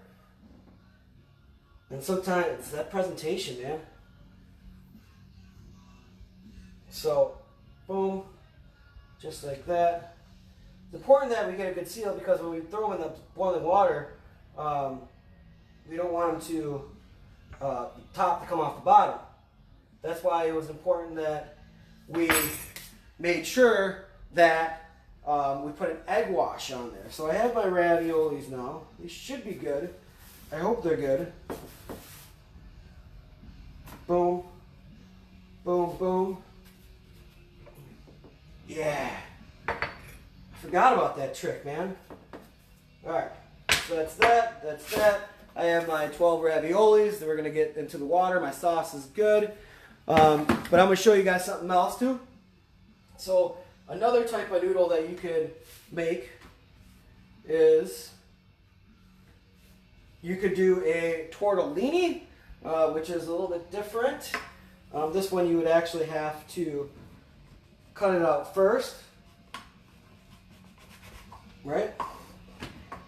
And sometimes it's that presentation, man. So, boom, just like that. It's important that we get a good seal, because when we throw them in the boiling water, we don't want them to the top to come off the bottom. That's why it was important that we made sure that we put an egg wash on there. So I have my raviolis now. These should be good. I hope they're good. Boom. Boom, boom. Yeah. I forgot about that trick, man. Alright. So that's that. That's that. I have my 12 raviolis that we're going to get into the water. My sauce is good. But I'm going to show you guys something else too. So another type of noodle that you could make is, you could do a tortellini, which is a little bit different. This one you would actually have to cut it out first, right?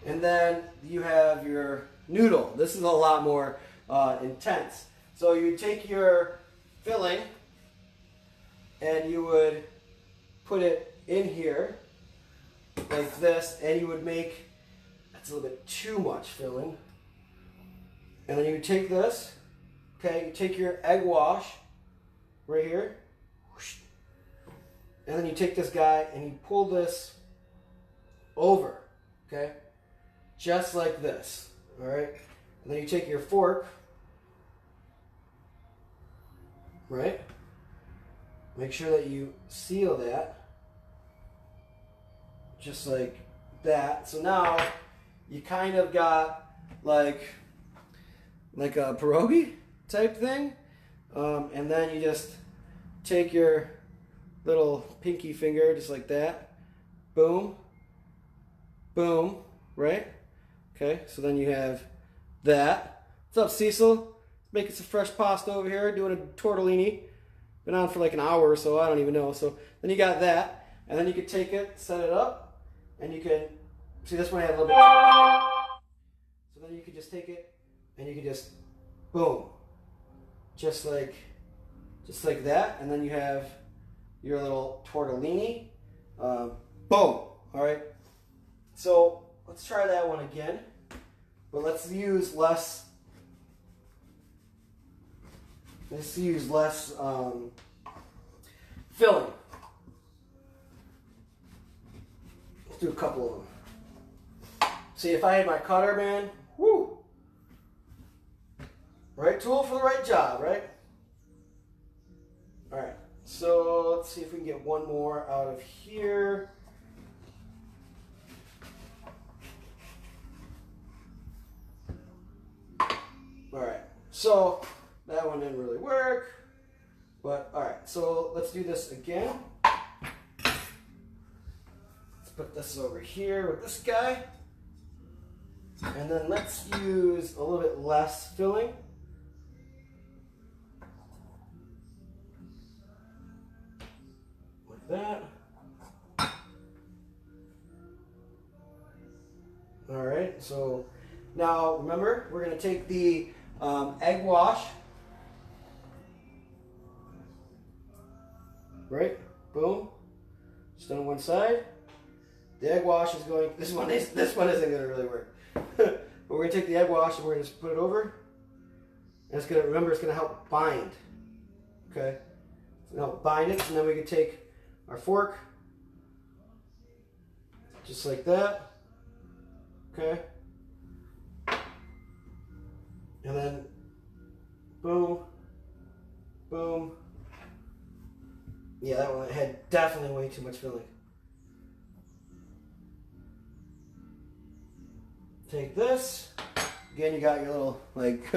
And then you have your noodle. This is a lot more intense. So you take your filling and you would put it in here like this, and you would make, that's a little bit too much filling. And then you would take this, okay, you take your egg wash right here, and then you take this guy and you pull this over, okay, just like this, all right? And then you take your fork, right? Make sure that you seal that, just like that. So now you kind of got like a pierogi type thing, and then you just take your little pinky finger just like that, boom, boom, right? Okay, so then you have that. What's up, Cecil? Making some fresh pasta over here, doing a tortellini. Been on for like an hour or so, I don't even know. So then you got that, and then you could take it, set it up, and you can, see this one I had a little bit too much. So then you could just take it, and you could just, boom, just like that, and then you have your little tortellini, boom, all right? So let's try that one again, but let's use less filling. Let's do a couple of them. See, if I had my cutter, man, woo! Right tool for the right job, right? All right, so let's see if we can get one more out of here. All right, so that one didn't really work, but all right, so let's do this again. Let's put this over here with this guy, and then let's use a little bit less filling. Like that. All right, so now remember, we're going to take the egg wash, right? Boom. Just on one side. The egg wash is going. This one isn't going to really work. But we're going to take the egg wash and we're going to just put it over. And it's going to, remember, it's going to help bind. Okay. It's going to help bind it, and then we can take our fork, just like that. Okay. And then, boom, boom. Yeah, that one had definitely way too much filling. Take this. Again, you got your little, like,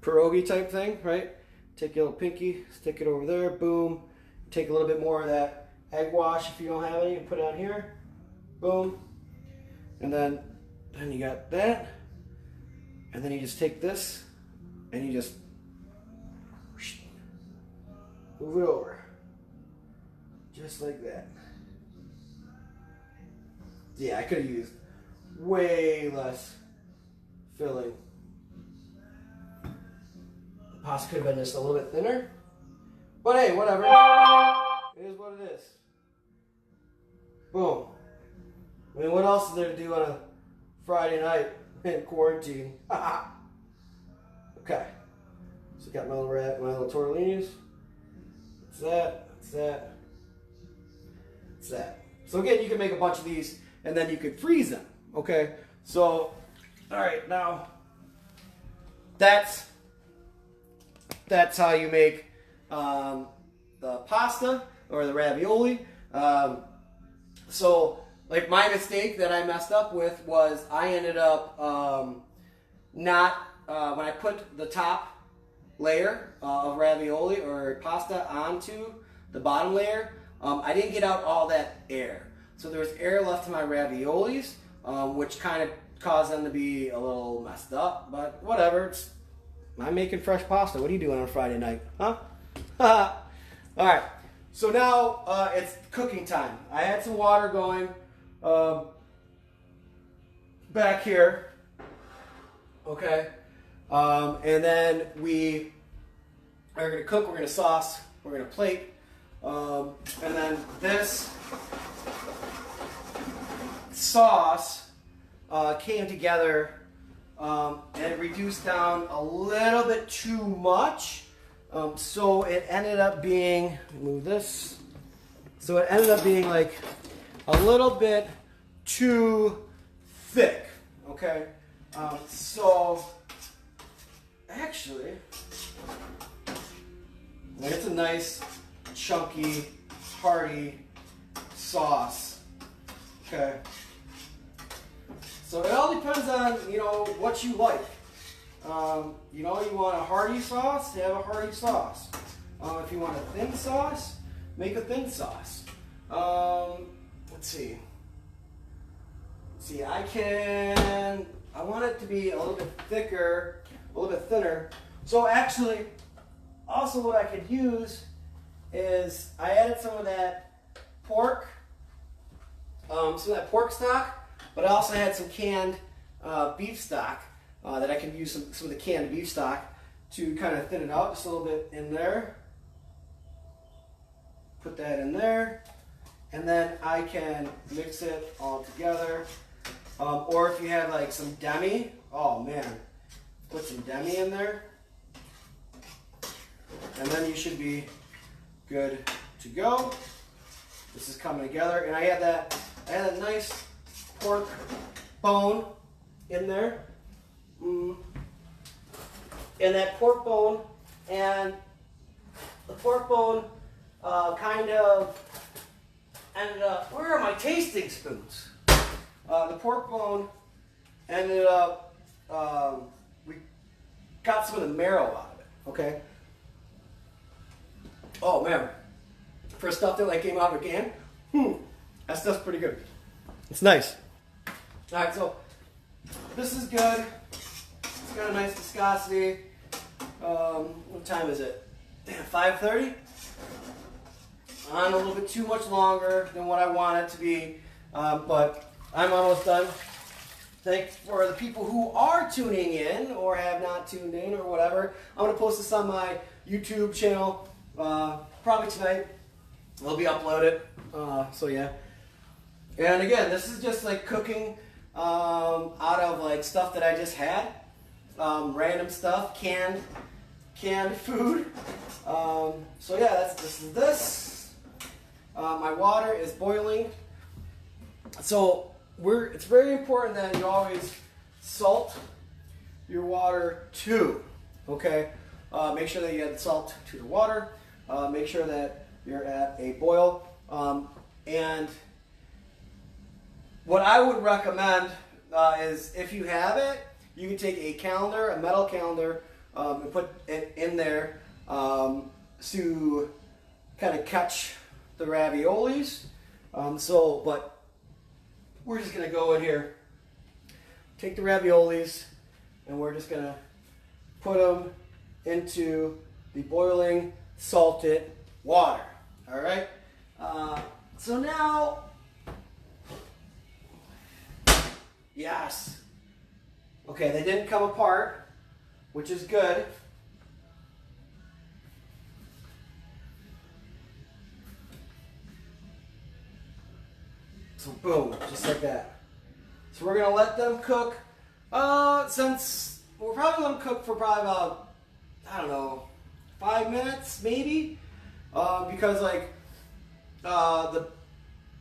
pierogi type thing, right? Take your little pinky, stick it over there, boom. Take a little bit more of that egg wash if you don't have any, and put it on here. Boom. And then you got that. And then you just take this and you just move it over. Just like that. Yeah, I could have used way less filling. The pasta could have been just a little bit thinner. But hey, whatever. It is what it is. Boom. I mean, what else is there to do on a Friday night in quarantine? Okay. So got my little tortellinis. That's that. That's that. That's that. So again, you can make a bunch of these, and then you could freeze them. Okay. So, all right, now that's how you make the pasta or the ravioli. So, like, my mistake that I messed up with was I ended up not, when I put the top layer of ravioli or pasta onto the bottom layer, I didn't get out all that air. So there was air left in my raviolis, which kind of caused them to be a little messed up, but whatever. I'm making fresh pasta. What are you doing on a Friday night? Huh? All right. So now it's cooking time. I had some water going back here. Okay. And then we are going to cook. We're going to sauce. We're going to plate. And then this sauce came together and it reduced down a little bit too much. So it ended up being, move this. So it ended up being like a little bit too thick. Okay. So actually, it's a nice, chunky, hearty sauce. Okay. So it all depends on, what you like. You want a hearty sauce, have a hearty sauce. If you want a thin sauce, make a thin sauce. Let's see. I want it to be a little bit thicker, a little bit thinner. So actually, also what I could use is I added some of that pork stock, but I also had some canned beef stock that I can use some of the canned beef stock to kind of thin it out just a little bit in there. Put that in there, and then I can mix it all together. Or if you have like some demi, oh man, put some demi in there, and then you should be good to go. This is coming together, and I had that nice pork bone in there. And that pork bone, and the pork bone kind of ended up, where are my tasting spoons? The pork bone ended up, we got some of the marrow out of it, okay? Oh man, for stuff that like came out of a can, that stuff's pretty good. It's nice. All right, so this is good. It's got a nice viscosity. What time is it? Damn, 5:30? On a little bit too much longer than what I want it to be, but I'm almost done. Thanks for the people who are tuning in or have not tuned in or whatever. I'm going to post this on my YouTube channel probably tonight. It'll be uploaded, so yeah. And again, this is just like cooking out of like stuff that I just had, random stuff, canned food. So yeah, this is this. My water is boiling. So it's very important that you always salt your water too. Okay, make sure that you add salt to the water. Make sure that you're at a boil. And what I would recommend is if you have it, you can take a calendar, a metal calendar, and put it in there to kind of catch the raviolis. But we're just gonna go in here, take the raviolis, and we're just gonna put them into the boiling salted water. All right. So now, yes. Okay, they didn't come apart, which is good. So boom, just like that. So we're gonna let them cook. Since we're probably gonna cook for probably about, I don't know, 5 minutes maybe, because like the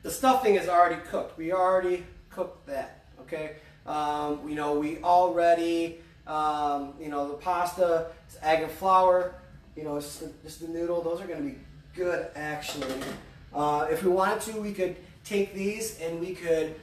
stuffing is already cooked. We already cooked that. Okay. We already, the pasta, it's egg and flour, it's just the noodle. Those are going to be good, actually. If we wanted to, we could take these and we could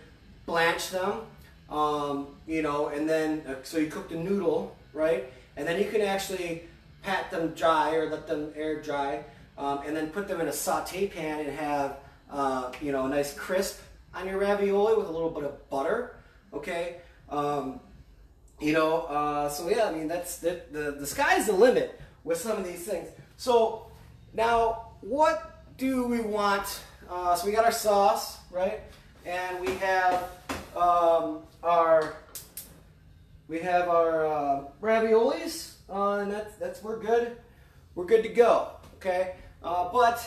blanch them, and then, so you cook the noodle, right? And then you can actually pat them dry or let them air dry, and then put them in a saute pan and have, a nice crisp on your ravioli with a little bit of butter. Okay, so yeah, I mean, that's the sky's the limit with some of these things. So now, what do we want? So we got our sauce, right? And we have our raviolis, and that's we're good. We're good to go. Okay, but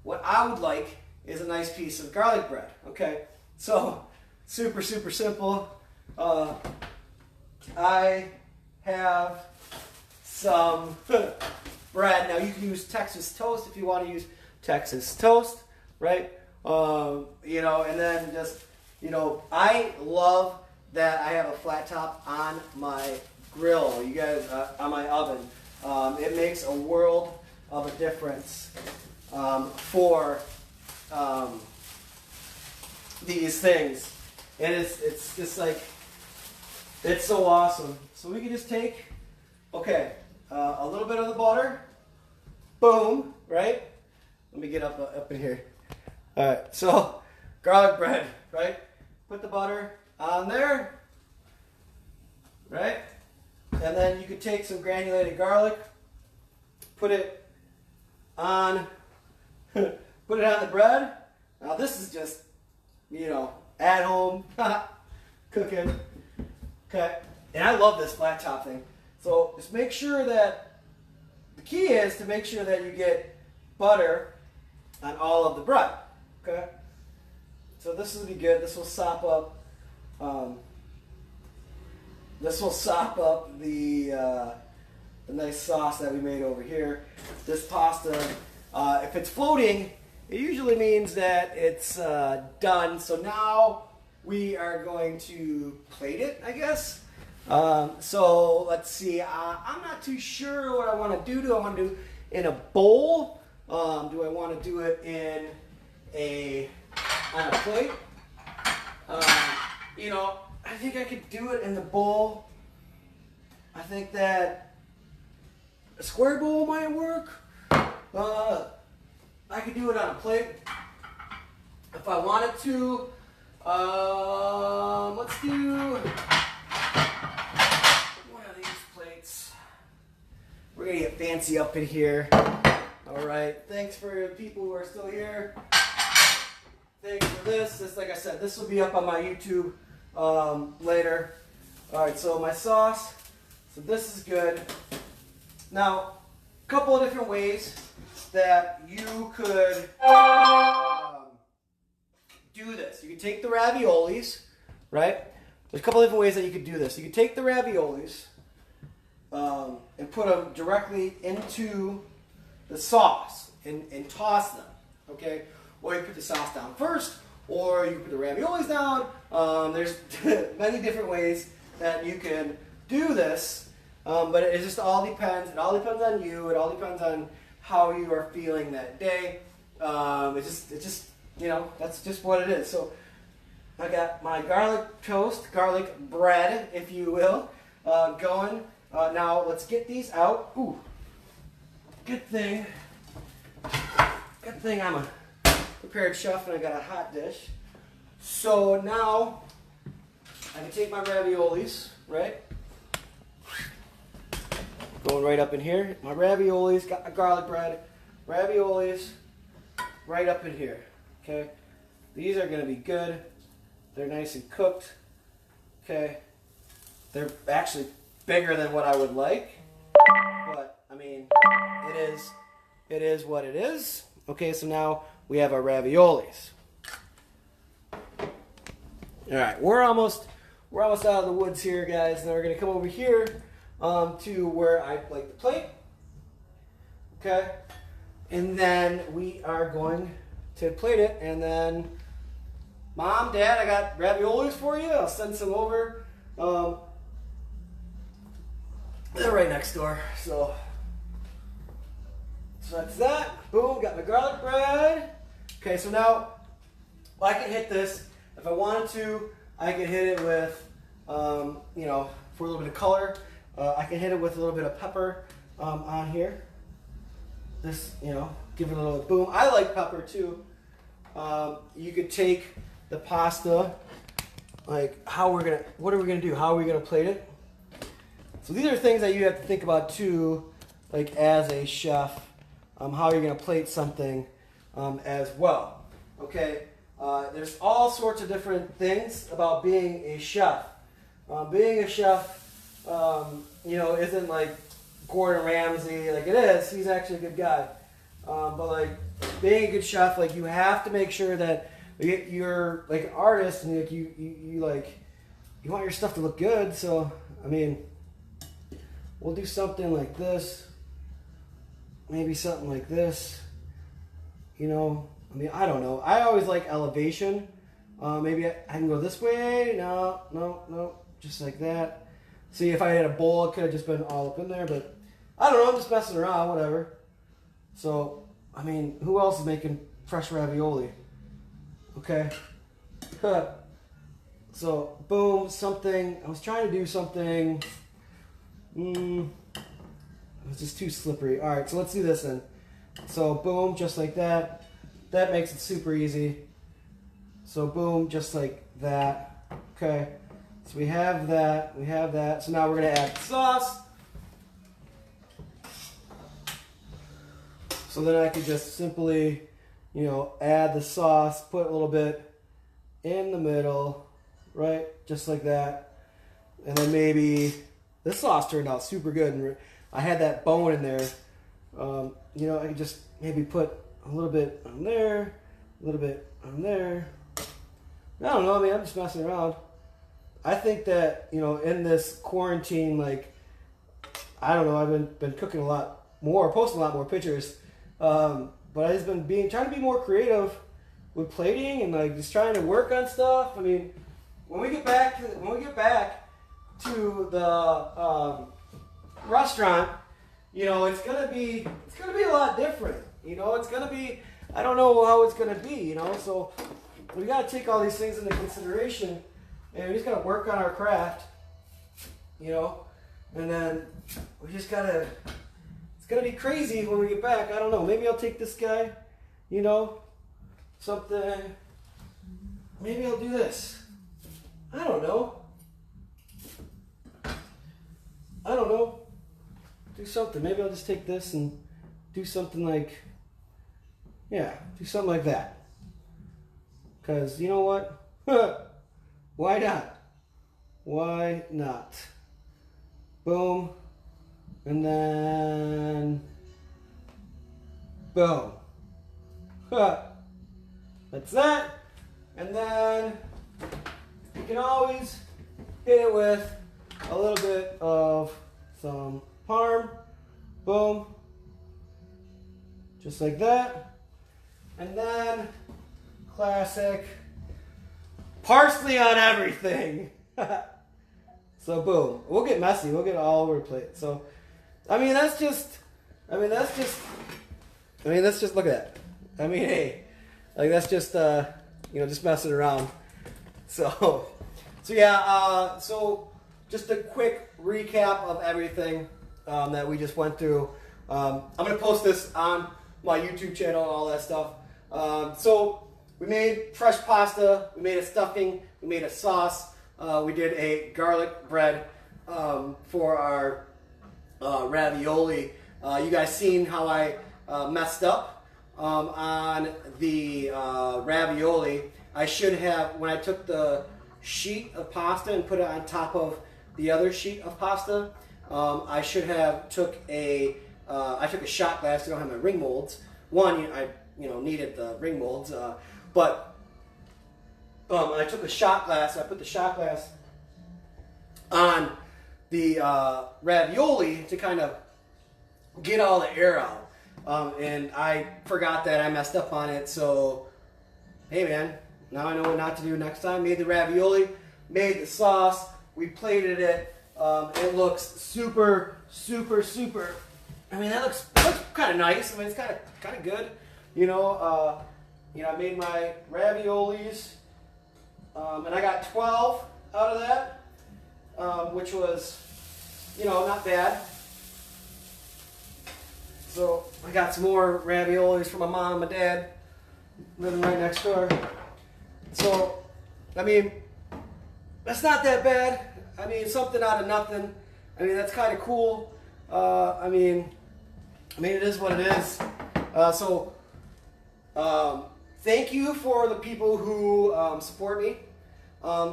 what I would like is a nice piece of garlic bread. Okay, so. Super simple. I have some bread. Now you can use Texas toast if you want to use Texas toast, right? And then just, I love that I have a flat top on my grill, you guys, on my oven. It makes a world of a difference for these things. And it's just like, it's so awesome. So we can just take, a little bit of the butter, boom, right? Let me get up in here. All right, so garlic bread, right? Put the butter on there, right? And then you could take some granulated garlic, put it on the bread. Now this is just, at home cooking. Okay, and I love this flat top thing. So just make sure that the key is to make sure that you get butter on all of the bread. Okay, so this will be good. This will sop up. The nice sauce that we made over here. This pasta, if it's floating, it usually means that it's done. So now we are going to plate it, I guess. So let's see. I'm not too sure what I want to do. Do I want to do in a bowl? Do I want to do it on a plate? You know, I think I could do it in the bowl. I think that a square bowl might work. I could do it on a plate if I wanted to. Let's do one of these plates. We're gonna get fancy up in here. All right. Thanks for the people who are still here. Thanks for this. Like I said, this will be up on my YouTube later. All right. So my sauce. So this is good. Now, a couple of different ways that you could do this. You could take the raviolis, right? There's a couple of different ways that you could do this. You could take the raviolis and put them directly into the sauce and toss them, okay? Or you put the sauce down first, or you put the raviolis down. There's many different ways that you can do this, but it just all depends. It all depends on you. It all depends on how you are feeling that day. It's just you know, that's just what it is. So I got my garlic toast, garlic bread, if you will, going. Now let's get these out. Ooh, good thing I'm a prepared chef and I got a hot dish. So now I can take my raviolis, right? Going right up in here. My raviolis, got my garlic bread, raviolis right up in here. Okay, these are going to be good. They're nice and cooked. Okay, they're actually bigger than what I would like, but I mean, it is what it is. Okay, so now we have our raviolis. All right, we're almost out of the woods here, guys. Now we're going to come over here to where I like the plate. Okay, and then we are going to plate it, and then Mom, Dad, I got raviolis for you. I'll send some over. They're right next door. So that's that. Boom, got my garlic bread. Okay, so now I can hit this. If I wanted to, I can hit it with, you know, for a little bit of color. I can hit it with a little bit of pepper on here. This, you know, give it a little boom. I like pepper too. You could take the pasta, like what are we gonna do? How are we gonna plate it? So these are things that you have to think about too, like as a chef, how you're gonna plate something as well. Okay, there's all sorts of different things about being a chef. Being a chef, you know, isn't like Gordon Ramsay, like it is. He's actually a good guy. But like being a good chef, like you have to make sure that you're like an artist and like you want your stuff to look good. So I mean, we'll do something like this, maybe something like this. You know, I mean, I don't know. I always like elevation. Maybe I can go this way. No, just like that. See, if I had a bowl, it could have just been all up in there, but I don't know. I'm just messing around, whatever. So, I mean, who else is making fresh ravioli? Okay. So, boom, something. I was trying to do something. It was just too slippery. All right, so let's do this then. So, boom, just like that. That makes it super easy. So, boom, just like that. Okay. So we have that. We have that. So now we're going to add sauce. So then I could just simply, you know, add the sauce, put a little bit in the middle, right? Just like that. And then maybe, this sauce turned out super good. And I had that bone in there. You know, I could just maybe put a little bit on there, a little bit on there. I don't know, I mean, I'm just messing around. I think that, you know, in this quarantine, like, I don't know, I've been cooking a lot more, posting a lot more pictures. But I've just been trying to be more creative with plating and like just trying to work on stuff. I mean, when we get back to the restaurant, you know, it's gonna be a lot different. You know, it's gonna be, I don't know how it's gonna be. You know, so we gotta take all these things into consideration, and we just gotta work on our craft. You know, and then we just gotta. It's gonna be crazy when we get back. I don't know. Maybe I'll take this guy. You know, something. Maybe I'll do this. I don't know. Do something. Maybe I'll just take this and do something like, yeah, do something like that. Because you know what? Why not? Why not? Boom. And then, boom. That's that. And then you can always hit it with a little bit of some parm. Boom. Just like that. And then classic parsley on everything. So boom. We'll get messy. We'll get all over the plate. So let's just look at that. I mean, hey, like that's just just messing around. So yeah, so just a quick recap of everything that we just went through. I'm gonna post this on my YouTube channel and all that stuff. So we made fresh pasta, we made a stuffing, we made a sauce, we did a garlic bread for our ravioli. You guys seen how I messed up on the ravioli. I should have, when I took the sheet of pasta and put it on top of the other sheet of pasta, I should have I took a shot glass. I don't have my ring molds. I needed the ring molds, but I took a shot glass. I put the shot glass on the ravioli to kind of get all the air out, and I forgot that I messed up on it. So, hey man, now I know what not to do next time. Made the ravioli, made the sauce. We plated it. It looks super, super, super. I mean, that looks kind of nice. I mean, it's kind of good. I made my raviolis, and I got 12 out of that, which was, not bad. So I got some more raviolis from my mom and my dad, living right next door. So, I mean, that's not that bad. I mean, something out of nothing. I mean, that's kind of cool. I mean, it is what it is. Thank you for the people who support me.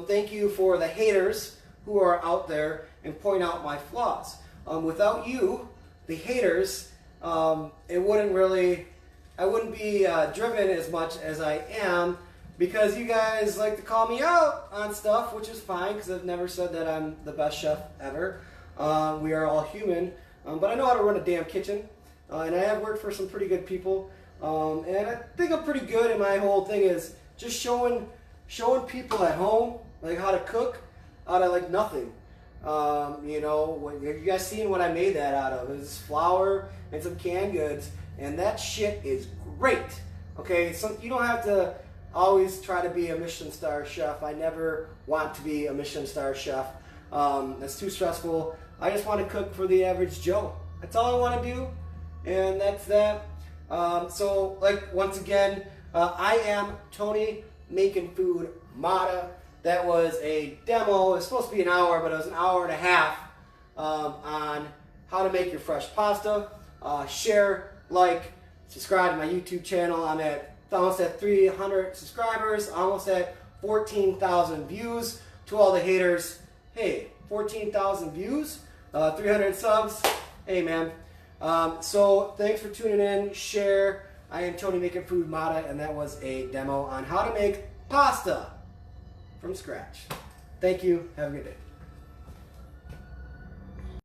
Thank you for the haters who are out there and point out my flaws. Without you, the haters, I wouldn't be driven as much as I am, because you guys like to call me out on stuff, which is fine, because I've never said that I'm the best chef ever. We are all human, but I know how to run a damn kitchen, and I have worked for some pretty good people, and I think I'm pretty good. And my whole thing is just showing people at home like how to cook out of like nothing. You guys seen what I made that out of? It was flour and some canned goods, and that shit is great. Okay, so you don't have to always try to be a Michelin star chef. I never want to be a Michelin star chef. That's too stressful. I just want to cook for the average Joe. That's all I want to do, and that's that. So, once again, I am Tony Making Food Matta. That was a demo. It's supposed to be an hour, but it was an hour and a half on how to make your fresh pasta. Share, like, subscribe to my YouTube channel. I'm almost at 300 subscribers, almost at 14,000 views. To all the haters, hey, 14,000 views, 300 subs, hey man. So thanks for tuning in. Share. I am Tony Making Food Matta, and that was a demo on how to make pasta from scratch. Thank you. Have a good day.